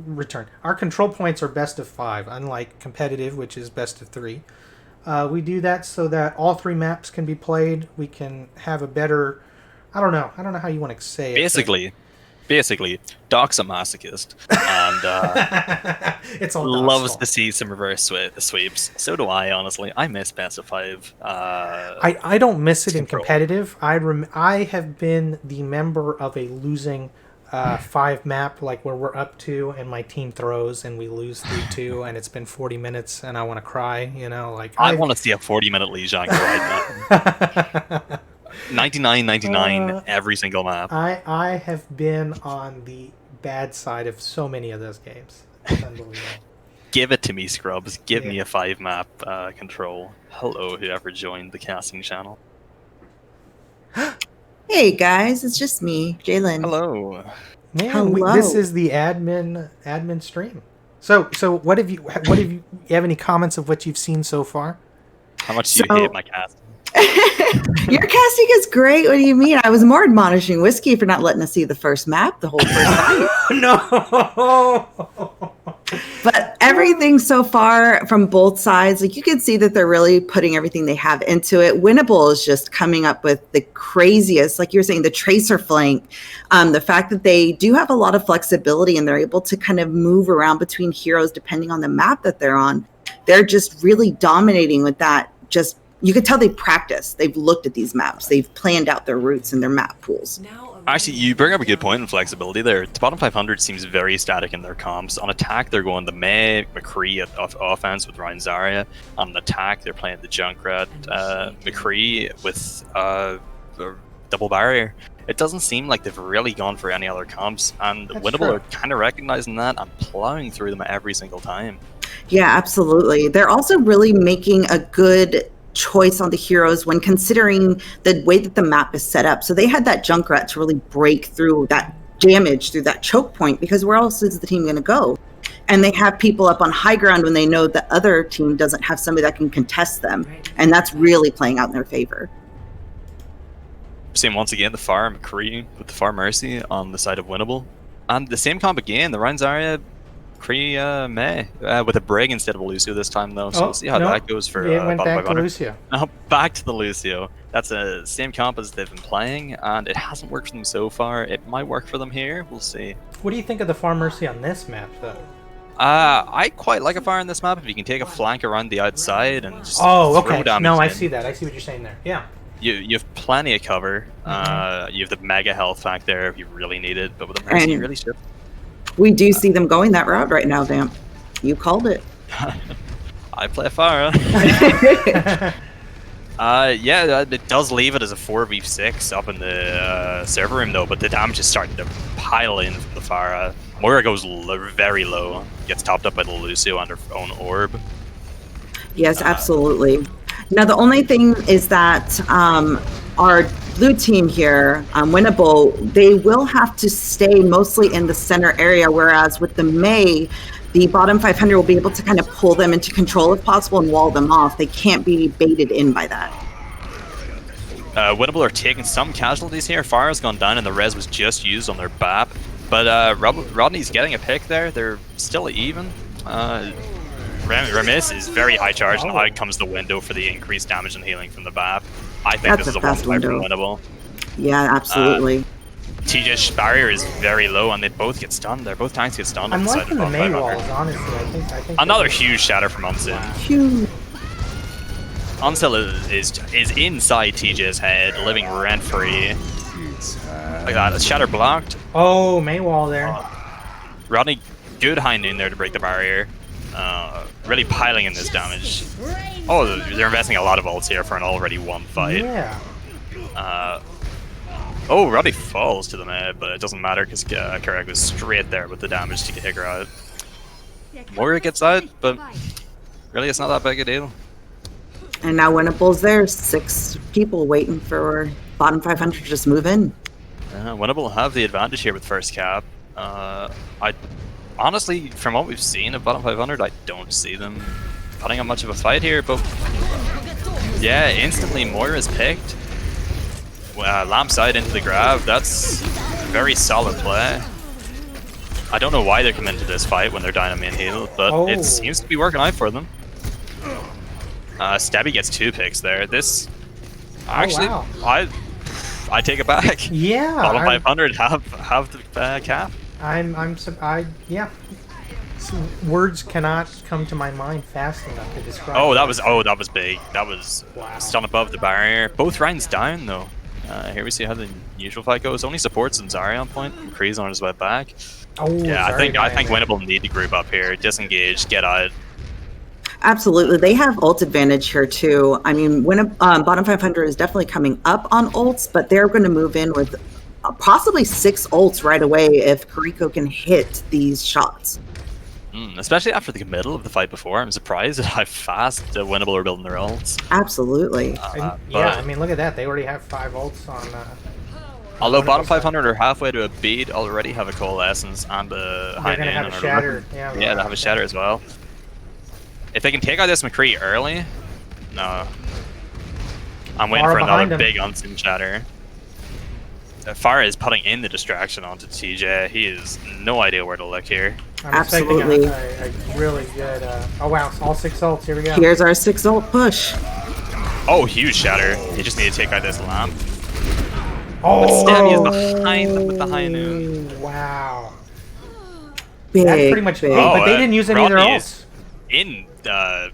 return. Our control points are best of 5, unlike competitive, which is best of 3. We do that so that all 3 maps can be played. We can have a better. I don't know how you want to say it. Basically, Doc's a masochist and It's all loves Doc's to see some reverse sweeps. So do I, honestly. I miss best of 5. I don't miss it in control. competitive. I have been the member of a losing 5 map, like where we're up 2 and my team throws and we lose 3-2 and it's been 40 minutes and I want to cry. Like I want to see a 40-minute Lijiang right now. 99 every single map. I have been on the bad side of so many of those games. It's unbelievable. Give it to me, Scrubs. Give me a 5-map control. Hello, whoever joined the casting channel. Hey guys, it's just me, Jalen. Hello. Man, Hello. this is the admin stream. So what have you have any comments of what you've seen so far? How much do you hate my casting? Your casting is great. What do you mean? I was more admonishing Whiskey for not letting us see the first map, the whole first fight. No. But everything so far from both sides, like you can see that they're really putting everything they have into it. Winnable is just coming up with the craziest, like you were saying, the tracer flank. The fact that they do have a lot of flexibility and they're able to kind of move around between heroes depending on the map that they're on. They're just really dominating with that. Just you could tell they practice. They've looked at these maps. They've planned out their routes and their map pools. Actually, you bring up a good point in flexibility there. The bottom 500 seems very static in their comps. On attack, they're going the Mei, McCree of offense with Ryan Zarya. On attack, they're playing the Junkrat, McCree with double barrier. It doesn't seem like they've really gone for any other comps, and Winnable are kind of recognizing that and plowing through them every single time. Yeah, absolutely. They're also really making a good choice on the heroes when considering the way that the map is set up. So they had that Junkrat to really break through that damage through that choke point, because where else is the team going to go? And they have people up on high ground when they know the other team doesn't have somebody that can contest them. And that's really playing out in their favor. Seeing once again the Far McCree with the Far Mercy on the side of Winnable. And the same comp again, the Ryan Zarya McCree Mei with a Brig instead of a Lucio this time though, so we'll see how that goes for it went back to Lucio. No, back to the Lucio. That's the same comp as they've been playing, and it hasn't worked for them so far. It might work for them here, we'll see. What do you think of the Far Mercy on this map though? I quite like a Fire on this map if you can take a flank around the outside and just throw damage No, I in. see that. I see what you're saying there. Yeah. You have plenty of cover. You have the mega health back there if you really need it, but with the Mercy you really should. We do see them going that route right now, Vamp. You called it. I play Fire. Yeah, it does leave it as a 4v6 up in the server room though, but the damage is starting to pile in from the Pharah. Moira goes very low, gets topped up by the Lucio on her own orb. Yes, absolutely. Now, the only thing is that our blue team here, Winnable, they will have to stay mostly in the center area, whereas with the Mei, the bottom 500 will be able to kind of pull them into control if possible and wall them off. They can't be baited in by that. Winnable are taking some casualties here. Fire's gone down and the res was just used on their BAP. But Rodney's getting a pick there. They're still even. Remis is very high charge, and out comes the window for the increased damage and healing from the BAP. I think this is a one-play from Winnable. Yeah, absolutely. TJ's barrier is very low, and they both get stunned. Both tanks get stunned. I'm liking the Mei walls, honestly. I think another huge shatter from Unsil. Huge. Unsil is inside TJ's head, living rent-free. Like that. It's shatter blocked. Oh, Mei wall there. Rodney, good high noon there to break the barrier. Really piling in this damage. Oh, they're investing a lot of ults here for an already won fight. Yeah. Oh, Rodney falls to the mid, but it doesn't matter because Karek was straight there with the damage to kick her out. Moira gets out, but really it's not that big a deal. And now Winnable's there. 6 people waiting for bottom 500 to just move in. Winnable have the advantage here with first cap. I honestly, from what we've seen of bottom 500, I don't see them putting on much of a fight here. But yeah, instantly Moira's picked. Lamp side into the grab. That's a very solid play. I don't know why they're coming into this fight when they're dying on main heal, but it seems to be working out for them. Stabby gets 2 picks there. This actually, wow. I take it back. Yeah, Bottom 500 have the cap. Yeah. Words cannot come to my mind fast enough to describe. That was big. That was stun above the barrier. Both rounds down though. Here we see how the usual fight goes. Only supports and Zarya on point. McCree's on his way back. Yeah, I think Winnable need to group up here, disengage, get out. Absolutely, they have ult advantage here too. I mean, bottom 500 is definitely coming up on ults, but they're going to move in with possibly 6 ults right away if Kiriko can hit these shots. Especially after the middle of the fight before, I'm surprised at how fast Winnable are building their ults. Absolutely. Yeah, I mean, look at that. They already have 5 ults on. Although bottom 500 are halfway to a beat, already have a Coalescence and a High Noon. And a Shatter. Yeah, they have a Shatter as well. If they can take out this McCree early, no. I'm waiting for another big unseen Shatter. Farah is putting in the distraction onto TJ. He has no idea where to look here. I'm expecting a really good. Oh wow! All 6 ults. Here we go. Here's our 6 ult push. Oh, huge Shatter. You just need to take out this lamp. Oh, but Stabby is behind them with the High Noon. Wow. Big, That's pretty much big. But they didn't use any of their ults. In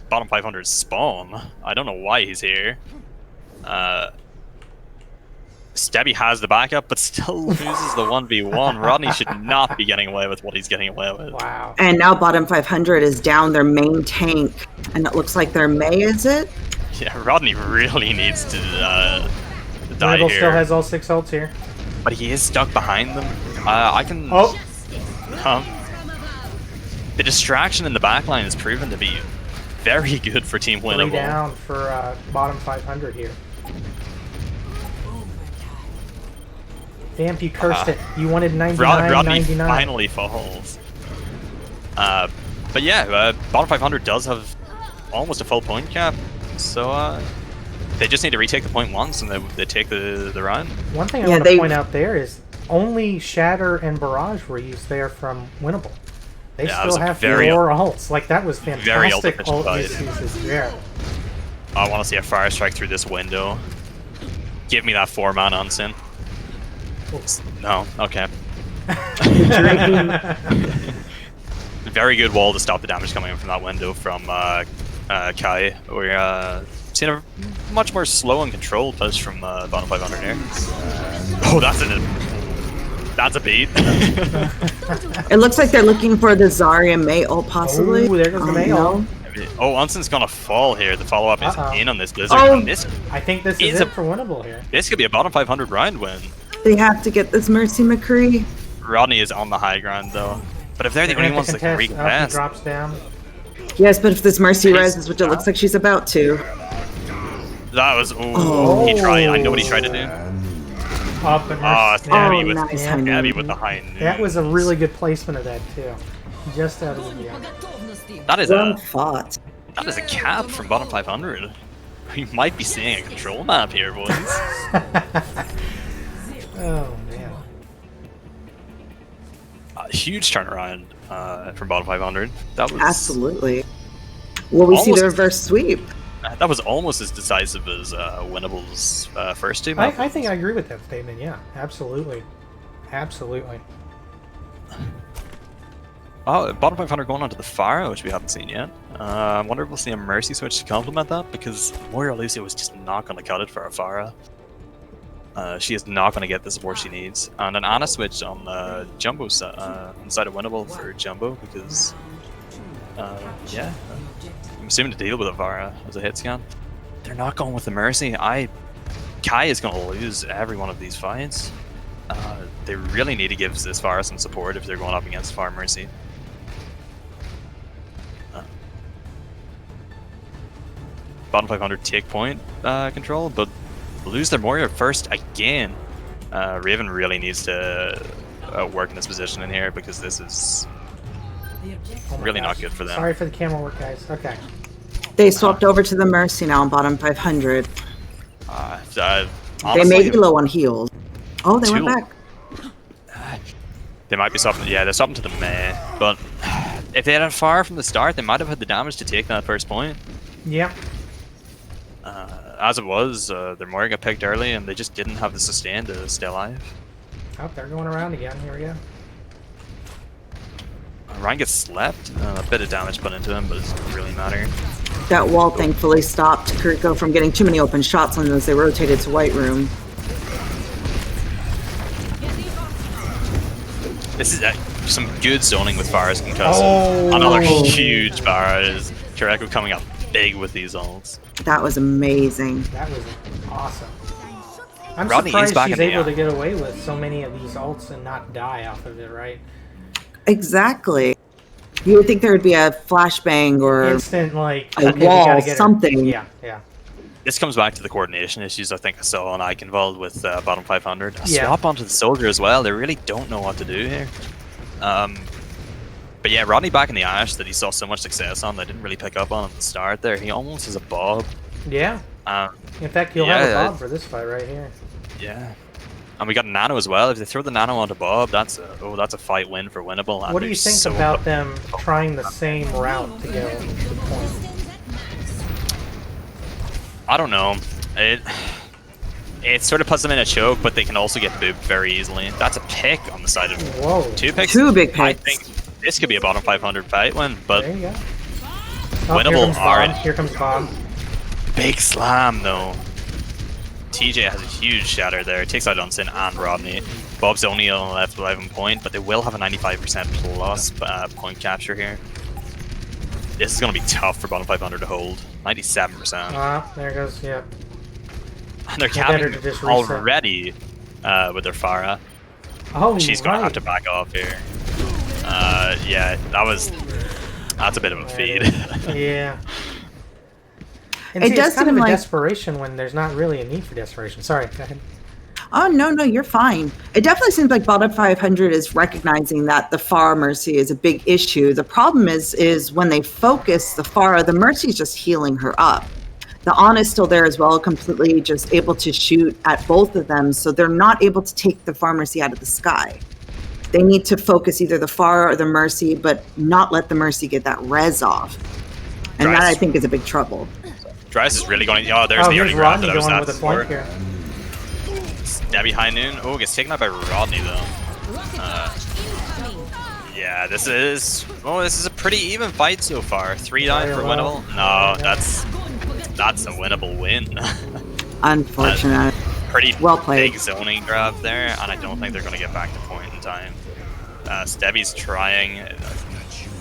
bottom 500 spawn. I don't know why he's here. Stabby has the backup, but still loses the 1v1. Rodney should not be getting away with what he's getting away with. Wow. And now bottom 500 is down their main tank, and it looks like their Mei, is it? Yeah, Rodney really needs to die Winnable here. still has all 6 ults here. But he is stuck behind them. I can... the distraction in the backline has proven to be very good for Team Winnable. 3 down for bottom 500 here. Vamp, you cursed it. You wanted 99, Rodney 99. finally falls. But yeah, bottom 500 does have almost a full point cap, so they just need to retake the point once and they take the round. One thing I want to point out there is only Shatter and Barrage were used there from Winnable. They still have 4 ults. Like, that was fantastic ult uses. Yeah. I want to see a Fire Strike through this window. Give me that 4-man Unsyn. No, okay. Very good wall to stop the damage coming in from that window from Kai. We're seeing a much more slow and controlled push from bottom 500 here. Oh, that's a beat. It looks like they're looking for the Zarya Mei ult, possibly. Oh, there goes the Mei ult. Oh, Unsyn's gonna fall here. The follow-up is in on this Blizzard. Oh. I think this is it for Winnable here. This could be a bottom 500 round win. They have to get this Mercy McCree. Rodney is on the high ground though. But if they're the only ones that can recontest... drops down. Yes, but if this Mercy reses, which it looks like she's about to. That was... he tried. I know what he tried to do. Stabby with, nice Stabby with the high noon. That was a really good placement of that too. Just out of the view. That is fought. That is a cap from bottom 500. We might be seeing a control map here, boys. Oh man. Huge turnaround from bottom 500. That was absolutely. Will we see the reverse sweep? That was almost as decisive as Winnable's first 2 maps. I think I agree with that statement. Yeah, absolutely, absolutely. Oh, bottom 500 going on to the Pharah, which we haven't seen yet. I wonder if we'll see a Mercy switch to complement that, because Moira Lucia was just not going to cut it for a Pharah. She is not going to get the support she needs. And an Ana switch on Jumbo inside of Winnable for Jumbo, because, yeah, I'm assuming to deal with a Pharah as a hit scan. They're not going with the Mercy. Kai is going to lose every one of these fights. They really need to give this Pharah some support if they're going up against Pharah Mercy. bottom 500 take point control, but lose their Moira first again. Raven really needs to work in this position in here because this is really not good for them. Sorry for the camera work, guys. Okay. They swapped over to the Mercy now on bottom 500. Honestly, They may be low on heals. Oh, they went back. They might be swapping. Yeah, they're swapping to the Mei. But if they had a fire from the start, they might have had the damage to take that first point. Yeah. As it was, their Moira got picked early, and they just didn't have the sustain to stay alive. Oh, they're going around again. Here we go. Ryan gets slept. A bit of damage put into him, but it doesn't really matter. That wall thankfully stopped Kiriko from getting too many open shots on them as they rotated to White Room. This is some good zoning with Varus and Cousin. Another huge Varus. Kiriko coming up big with these ults. That was amazing. That was awesome. I'm Rodney is surprised back she's in the able to get away with so many of these ults and not die off of it, right? Exactly. You would think there would be a flashbang or instant, like, a okay, we wall, gotta get something. Her. Yeah, yeah. This comes back to the coordination issues I think I saw on Eichenwald with bottom 500. Yeah. Swap onto the soldier as well. They really don't know what to do here. But yeah, Rodney back in the Ash that he saw so much success on, they didn't really pick up on at the start there. He almost has a Bob. Yeah. In fact, you'll have a Bob for this fight right here. Yeah. And we got Nano as well. If they throw the Nano onto Bob, that's a fight win for Winnable. What do you think about them trying the same route to go to the point? I don't know. It sort of puts them in a choke, but they can also get booped very easily. That's a pick on the side of Whoa. 2 picks. 2 big picks. I think this could be a bottom 500 fight win, but there you go. Winnable are in Here comes Bob. big slam though. TJ has a huge shatter there. It takes out Unsin and Rodney. Bob's only on the left 11 point, but they will have a 95% plus point capture here. This is going to be tough for bottom 500 to hold. 97%. There goes, yep. And they're capping already with their Pharah. Oh, she's going to have to back off here. Yeah, that's a bit of a feed. Yeah. And It see, does it's kind of seem a like desperation when there's not really a need for desperation. Sorry, go ahead. Oh, no, you're fine. It definitely seems like bottom 500 is recognizing that the Pharah Mercy is a big issue. The problem is when they focus the Pharah, the Mercy is just healing her up. The Ana is still there as well, completely just able to shoot at both of them, so they're not able to take the Pharah Mercy out of the sky. They need to focus either the Pharah or the Mercy, but not let the Mercy get that res off. And that, I think, is a big trouble. Dryas is really going. Oh, there's the early grab that I was at before. Here. Stabby High Noon. Oh, gets taken out by Rodney though. Yeah, this is a pretty even fight so far. 3 down for Winnable. No, that's a winnable win. Unfortunate. Pretty well played. Big zoning grab there, and I don't think they're going to get back to point in time. Stabby's trying.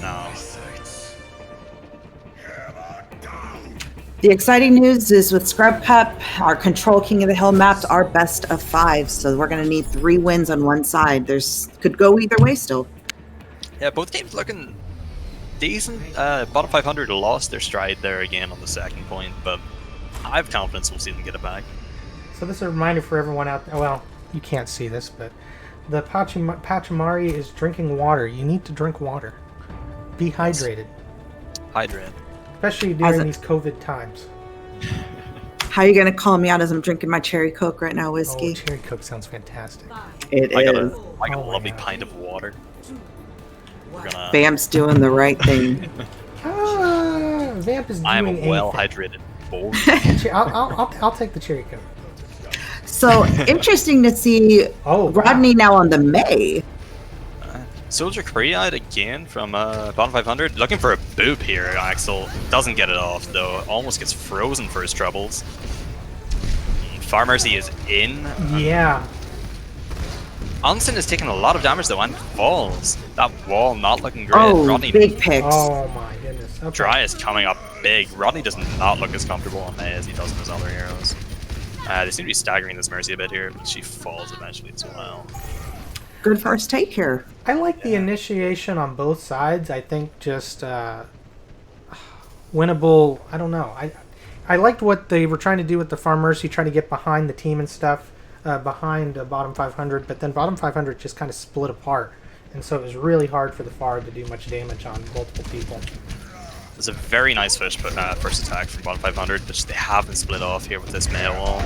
No. The exciting news is with Scrub Cup, our Control King of the Hill maps are best of 5, so we're going to need 3 wins on one side. Could go either way still. Yeah, both teams looking decent. Bottom 500 lost their stride there again on the second point, but I have confidence we'll see them get it back. So this is a reminder for everyone out there. Well, you can't see this, but the Pachimari is drinking water. You need to drink water. Be hydrated. Hydrate. Especially during these COVID times. How are you going to call me out as I'm drinking my cherry Coke right now, Whiskey? Oh, cherry Coke sounds fantastic. It I got is. a lovely pint of water. We're gonna... Vamp's doing the right thing. Vamp is doing I am a anything. well-hydrated boy. I'll take the cherry Coke. So, interesting to see Rodney now on the Mei. Soldier Korea again from bottom 500. Looking for a boop here, Axel. Doesn't get it off, though. Almost gets frozen for his troubles. Pharah Mercy is in. Yeah. Onsen is taking a lot of damage, though, and falls. That wall not looking great. Oh, Rodney, big picks. Oh, my goodness. Okay. Dry is coming up big. Rodney does not look as comfortable on Mei as he does with his other heroes. They seem to be staggering this Mercy a bit here, but she falls eventually as well. Good first take here. I like the initiation on both sides. I think just Winnable. I don't know. I liked what they were trying to do with the Farm Mercy, trying to get behind the team and stuff, behind bottom 500, but then bottom 500 just kind of split apart. And so it was really hard for the Pharah to do much damage on multiple people. There's a very nice first attack from bottom 500, which they haven't split off here with this melee wall.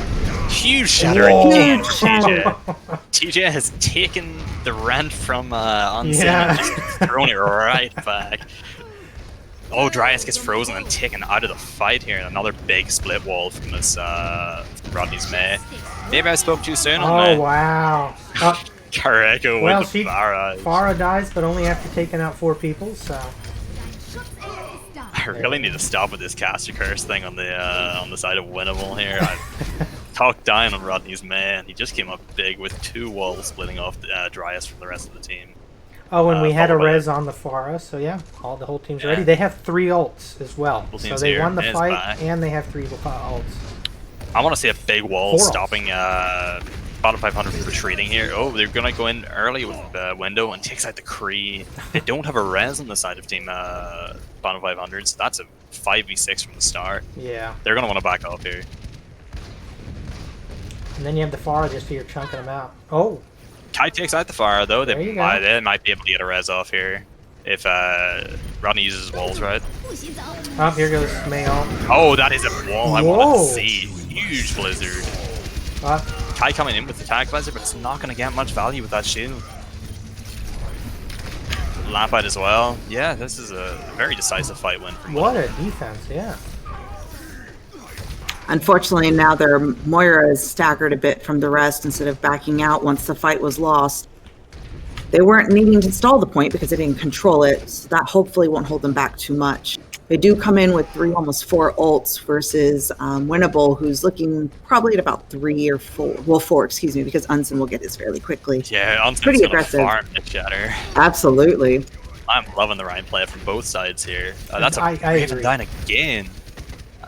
Huge shatter again from TJ. TJ has taken the rent from Unseen and just thrown it right back. Oh, Dryas gets frozen and taken out of the fight here. And another big split wall from this Rodney's May. Maybe I spoke too soon on Oh, wow. Kareko Well, with the barrage. Farah dies, but only after taking out 4 people, so... I really need to stop with this caster curse thing on the side of Winnable here. I talked down on Rodney's man. He just came up big with 2 walls splitting off Dryas from the rest of the team. Oh, and we had a res on the Farah, so yeah, the whole team's ready. They have 3 ults as well, so they won the fight, and they have 3 ults. I want to see a big wall stopping bottom 500 from retreating here. Oh, they're going to go in early with Window and takes out the Kree. They don't have a res on the side of team bottom 500, so that's a 5v6 from the start. Yeah. They're going to want to back off here. And then you have the Farah just here chunking them out. Oh. Kai takes out the fire though. They might be able to get a res off here if Rodney uses his walls right. Oh, here goes Mayo. Oh, that is a wall I want to see. Huge blizzard. Kai coming in with the tag blizzard, but it's not going to get much value with that shield. Lampite as well. Yeah, this is a very decisive fight win from What a defense, yeah. Unfortunately, now their Moira is staggered a bit from the rest instead of backing out once the fight was lost. They weren't needing to stall the point because they didn't control it, so that hopefully won't hold them back too much. They do come in with 3, almost 4 ults versus Winnable, who's looking probably at about 3 or 4. Well, 4, excuse me, because Unsen will get his fairly quickly. Yeah, Unsen's pretty aggressive. Farm the shatter. Absolutely. I'm loving the Ryan play from both sides here. That's a Raven down again.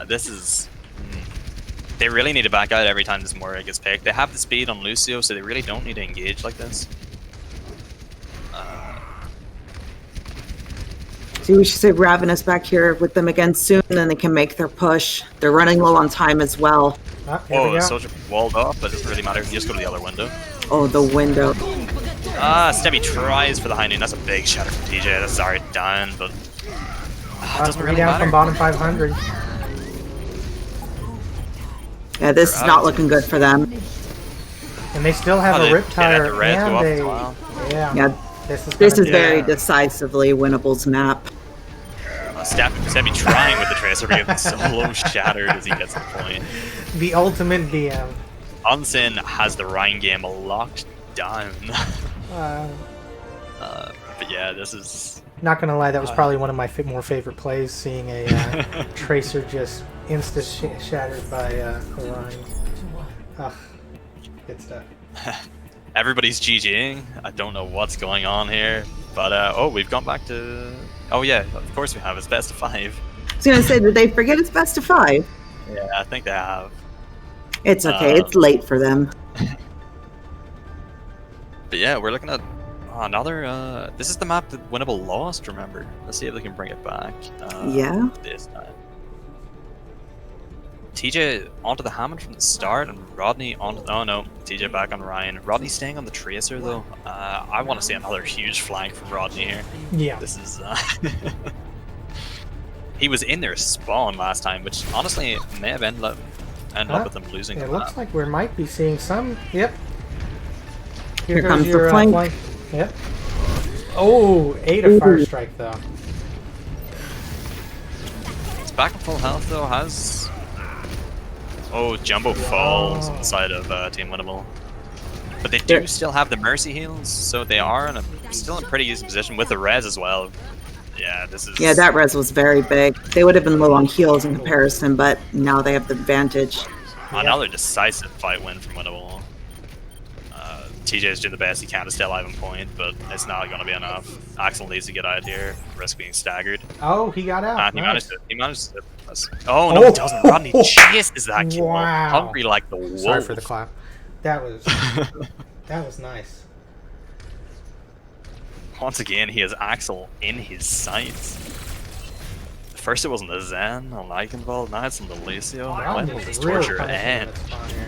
This is... They really need to back out every time this Moira gets picked. They have the speed on Lucio, so they really don't need to engage like this. So we should say Ravenous back here with them again soon, and then they can make their push. They're running low on time as well. Oh, the soldier walled off, but it doesn't really matter. You just go to the other window. Oh, the window. Stebby tries for the high noon. That's a big shatter from TJ. That's already down, but it doesn't really down matter. from bottom 500. Yeah, this is not looking good for them. And they still have a Riptire and yeah. This is very decisively Winnable's map. Stebby trying with the Tracer, but getting solo shattered as he gets the point. The ultimate BM. Unsin has the Rhine game locked down. But yeah, this is... Not gonna lie, that was probably one of my more favorite plays, seeing a Tracer just shattered by Orion. Good stuff. Everybody's GGing. I don't know what's going on here, but oh, we've gone back to... Oh yeah, of course we have. It's best of 5. I was gonna say, did they forget it's best of 5? Yeah, I think they have. It's okay. It's late for them. But yeah, we're looking at another... this is the map that Winnable lost, remember? Let's see if they can bring it back. Yeah. This time. TJ onto the Hammond from the start, and Rodney onto... Oh no, TJ back on Ryan. Rodney staying on the Tracer, though. I want to see another huge flank from Rodney here. Yeah. This is... He was in their spawn last time, which honestly may have ended up with them losing. It looks like we might be seeing some... Yep. Here comes the flank. Yep. Oh, 8 of Fire Strike, though. It's back in full health, though. Has... Oh, Jumbo falls on the side of Team Winnable. But they do still have the Mercy heals, so they are still in a pretty easy position with the res as well. Yeah, this is... Yeah, that res was very big. They would have been low on heals in comparison, but now they have the advantage. Another decisive fight win from Winnable. TJ's doing the best he can to stay alive on point, but it's not going to be enough. Axel needs to get out here, risk being staggered. Oh, he got out. He managed to... Oh, no, he doesn't. Rodney chases that kill. Wow. Hungry like the wolf. Sorry for the clap. That was... that was nice. Once again, he has Axel in his sights. First it wasn't the Zen on Eichenwald, now it's on the Lucio. When will Rodney's this really torture punishing end? that spawn here.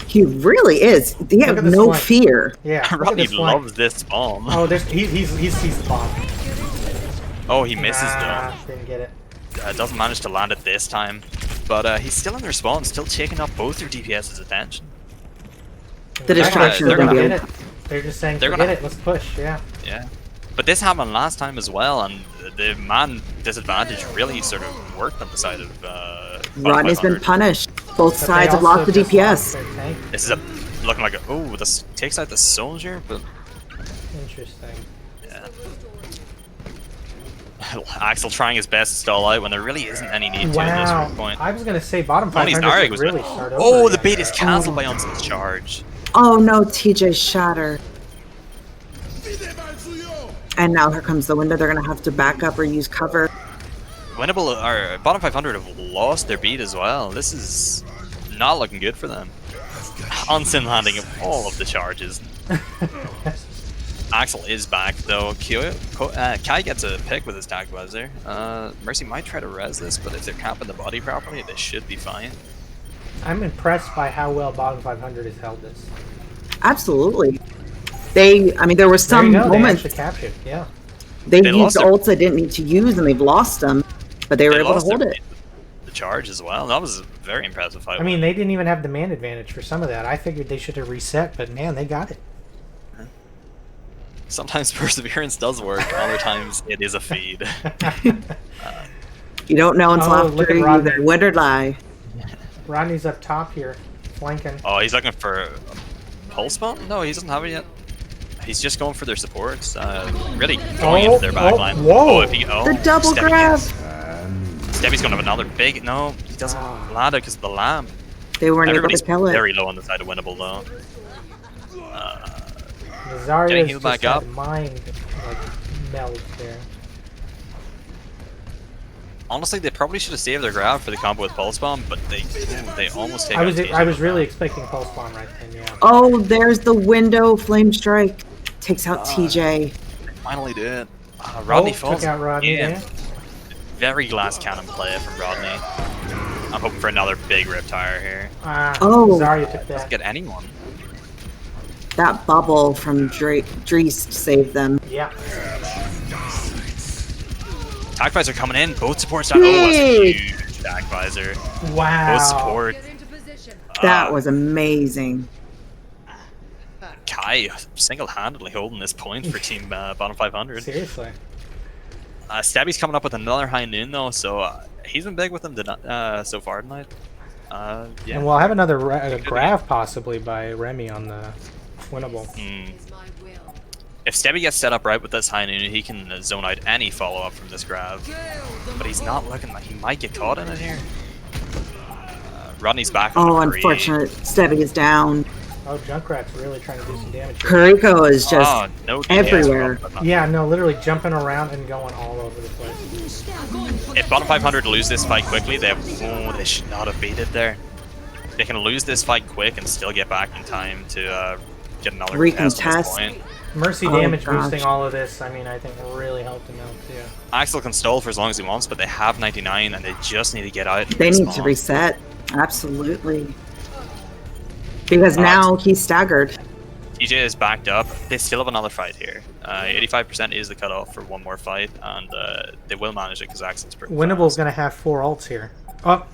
He really is. They Look have at this no flank. fear. Yeah, look at Rodney this flank. loves this spawn. Oh, he's the bomb. Oh, he misses Didn't get it. though. Doesn't manage to land it this time. But he's still in their spawn, still taking up both their DPS's attention. The distraction they're is gonna going Forget to it. They're just saying, they're forget gonna- it, let's push, yeah. Yeah. But this happened last time as well, and the man disadvantage really sort of worked on the side of Rodney's been 500. punished. Both But they sides have also lost the just DPS. lost their tank. This is looking like this takes out the soldier, but Interesting. yeah. Axel trying his best to stall out when there really isn't any need to at this Wow. point. I was gonna say bottom Tony's 500 Narg should was really start over. Oh, the again. bait is cancelled by Unson's charge. Oh no, TJ shatter. And now here comes the window. They're going to have to back up or use cover. Winnable, or bottom 500 have lost their beat as well. This is not looking good for them. Unson landing all of the charges. Axel is back though. Kai gets a pick with his tag buzzer. Mercy might try to res this, but if they're capping the body properly, they should be fine. I'm impressed by how well bottom 500 has held this. Absolutely. I mean, there were There some you go, moments they actually captured, yeah. they They used lost ults they didn't need to use and they've lost them, but they were They able to lost hold their it. the charge as well. That was a very impressive fight. I mean, they didn't even have the man advantage for some of that. I figured they should have reset, but man, they got it. Sometimes perseverance does work. Other times it is a feed. You don't know until Oh, look after at you Rodney. either win or lie. Rodney's up top here, flanking. Oh, he's looking for a pulse bomb? No, he doesn't have it yet. He's just going for their supports. Really going into their backline. whoa. The double Stevie grab. Stevie's going to have another big. No, he doesn't land it because of the lamp. They weren't able Everybody's to kill it. very low on the side of Winnable though. Zarya's Getting healed just back up. had mind like meld there. Honestly, they probably should have saved their grab for the combo with pulse bomb, but they almost take I out was TJ I was with really that. expecting pulse bomb right then, yeah. Oh, there's the window flame strike. Takes out TJ. Finally do it. Rodney falls. took out Rodney again. there. Very glass cannon play from Rodney. I'm hoping for another big Riptire here. Oh. Zarya took Doesn't that. get anyone. That bubble from Dreist saved them. Yeah. Attack visor coming in. Both supports down. Oh, that's a Big. huge attack visor. Wow. Both support. That was amazing. Kai single-handedly holding this point for team bottom 500. Seriously. Stabby's coming up with another high noon though, so he's been big with them so far tonight. Yeah. And we'll have another graph possibly by Remy on the Winnable. If Stabby gets set up right with this high noon, he can zone out any follow-up from this grab. But he's not looking like he might get caught in it here. Rodney's back on Oh, the free. unfortunate. Stevie is down. Oh, Junkrat's really trying to do some damage here. Kuriko is just Oh, no DPS everywhere. from- Yeah, no, literally jumping around and going all over the place. If bottom 500 lose this fight quickly, they should not have beat it there. They can lose this fight quick and still get back in time to get another contest at this Recontest. point. Mercy Oh, damage gosh. boosting all of this, I mean, I think really helped him out too. Axel can stall for as long as he wants, but they have 99 and they just need to get out. They need to spawn. reset. Absolutely. Because now he's staggered. TJ is backed up. They still have another fight here. 85% is the cutoff for one more fight, and they will manage it because Axel's pretty Winnable's fast. gonna have 4 ults here. Oh,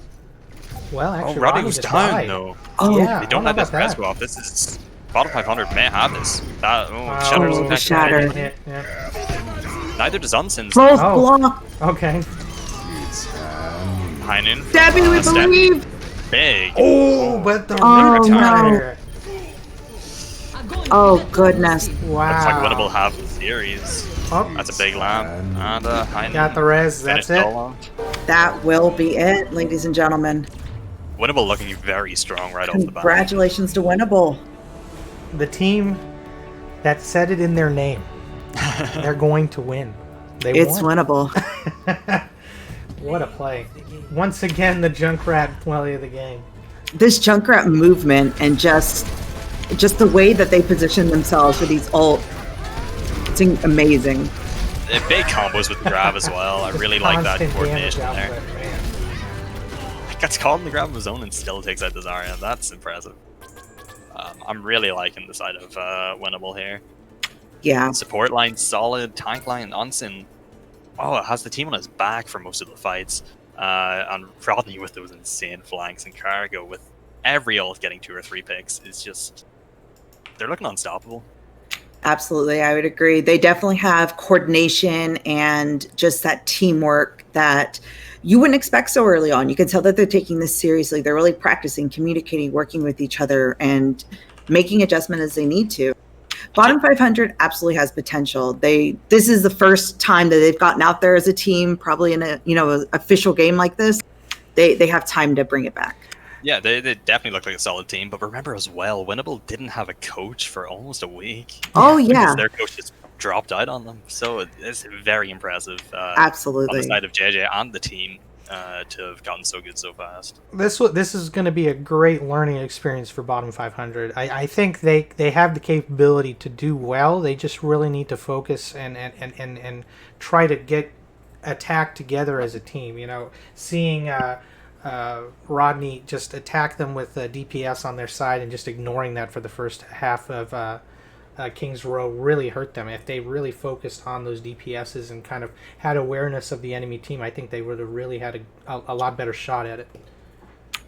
well, Oh, actually, Rodney Rodney was just down died. though. Oh, Yeah. They I don't don't let know this about press that. go off. This is bottom 500 may have this. That Oh, Shutter's the effect. shatter. didn't hit, yeah. Neither does Unsins. Both Oh. block. Okay. Heinen. Debbie, we Step believe. Big. Oh, but the Oh, retire. Oh, goodness. Wow. Looks like Winnable have the series. Oh, That's a big lamp. And Heinen. got the res, that's finished it. all out. That will be it, ladies and gentlemen. Winnable looking very strong right off the bat. Congratulations to Winnable. The team that said it in their name. They're going to win. They It's won. winnable. What a play. Once again, the Junkrat play of the game. This Junkrat movement and just the way that they position themselves for these ult, it's amazing. big combos with the grab as well. I really like that Constant coordination damage there. output, man. He gets caught in the grab of his own and still takes out the Zarya. That's impressive. I'm really liking the side of Winnable here. Yeah. Support line solid, tank line, Onsen. Oh, it has the team on his back for most of the fights. And Rodney with those insane flanks and Cargo with every ult getting 2 or 3 picks is just... They're looking unstoppable. Absolutely, I would agree. They definitely have coordination and just that teamwork that you wouldn't expect so early on. You can tell that they're taking this seriously. They're really practicing, communicating, working with each other, and making adjustment as they need to. Bottom 500 absolutely has potential. This is the first time that they've gotten out there as a team, probably in a an official game like this. They have time to bring it back. Yeah, they definitely look like a solid team, but remember as well, Winnable didn't have a coach for almost a week. Oh, yeah. Because their coach just dropped out on them. So it's very impressive Absolutely. on the side of JJ and the team to have gotten so good so fast. This is going to be a great learning experience for bottom 500. I think they have the capability to do well. They just really need to focus and try to get attack together as a team. Seeing Rodney just attack them with DPS on their side and just ignoring that for the first half of King's Row really hurt them. If they really focused on those DPSs and kind of had awareness of the enemy team, I think they would have really had a lot better shot at it.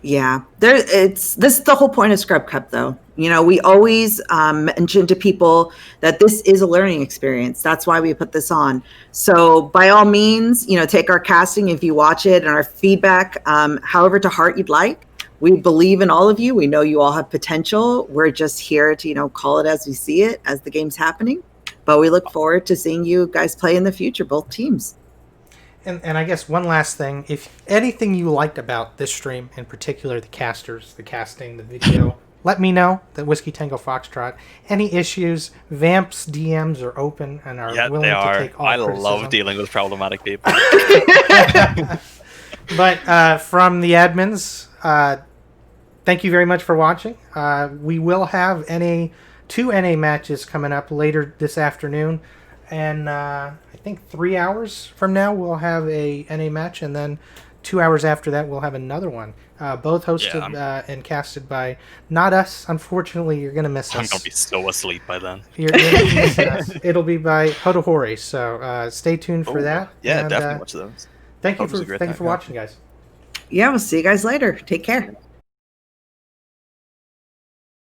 Yeah, this is the whole point of Scrub Cup, though. We always mention to people that this is a learning experience. That's why we put this on. So by all means, take our casting if you watch it and our feedback, however to heart you'd like. We believe in all of you. We know you all have potential. We're just here to, call it as we see it, as the game's happening. But we look forward to seeing you guys play in the future, both teams. And I guess one last thing, if anything you liked about this stream, in particular the casters, the casting, the video, let me know. The Whiskey Tango Foxtrot. Any issues, Vamp's DMs are open and are willing to take all criticism. I love dealing with problematic people. But from the admins, thank you very much for watching. We will have two NA matches coming up later this afternoon. And I think 3 hours from now we'll have a NA match, and then 2 hours after that we'll have another one. Both hosted and casted by not us. Unfortunately, you're gonna miss us. I'm gonna be so asleep by then. You're gonna miss us. It'll be by Hotohori, so stay tuned for that. Yeah, and, definitely watch those. Thank you for watching, guys. Yeah, we'll see you guys later. Take care.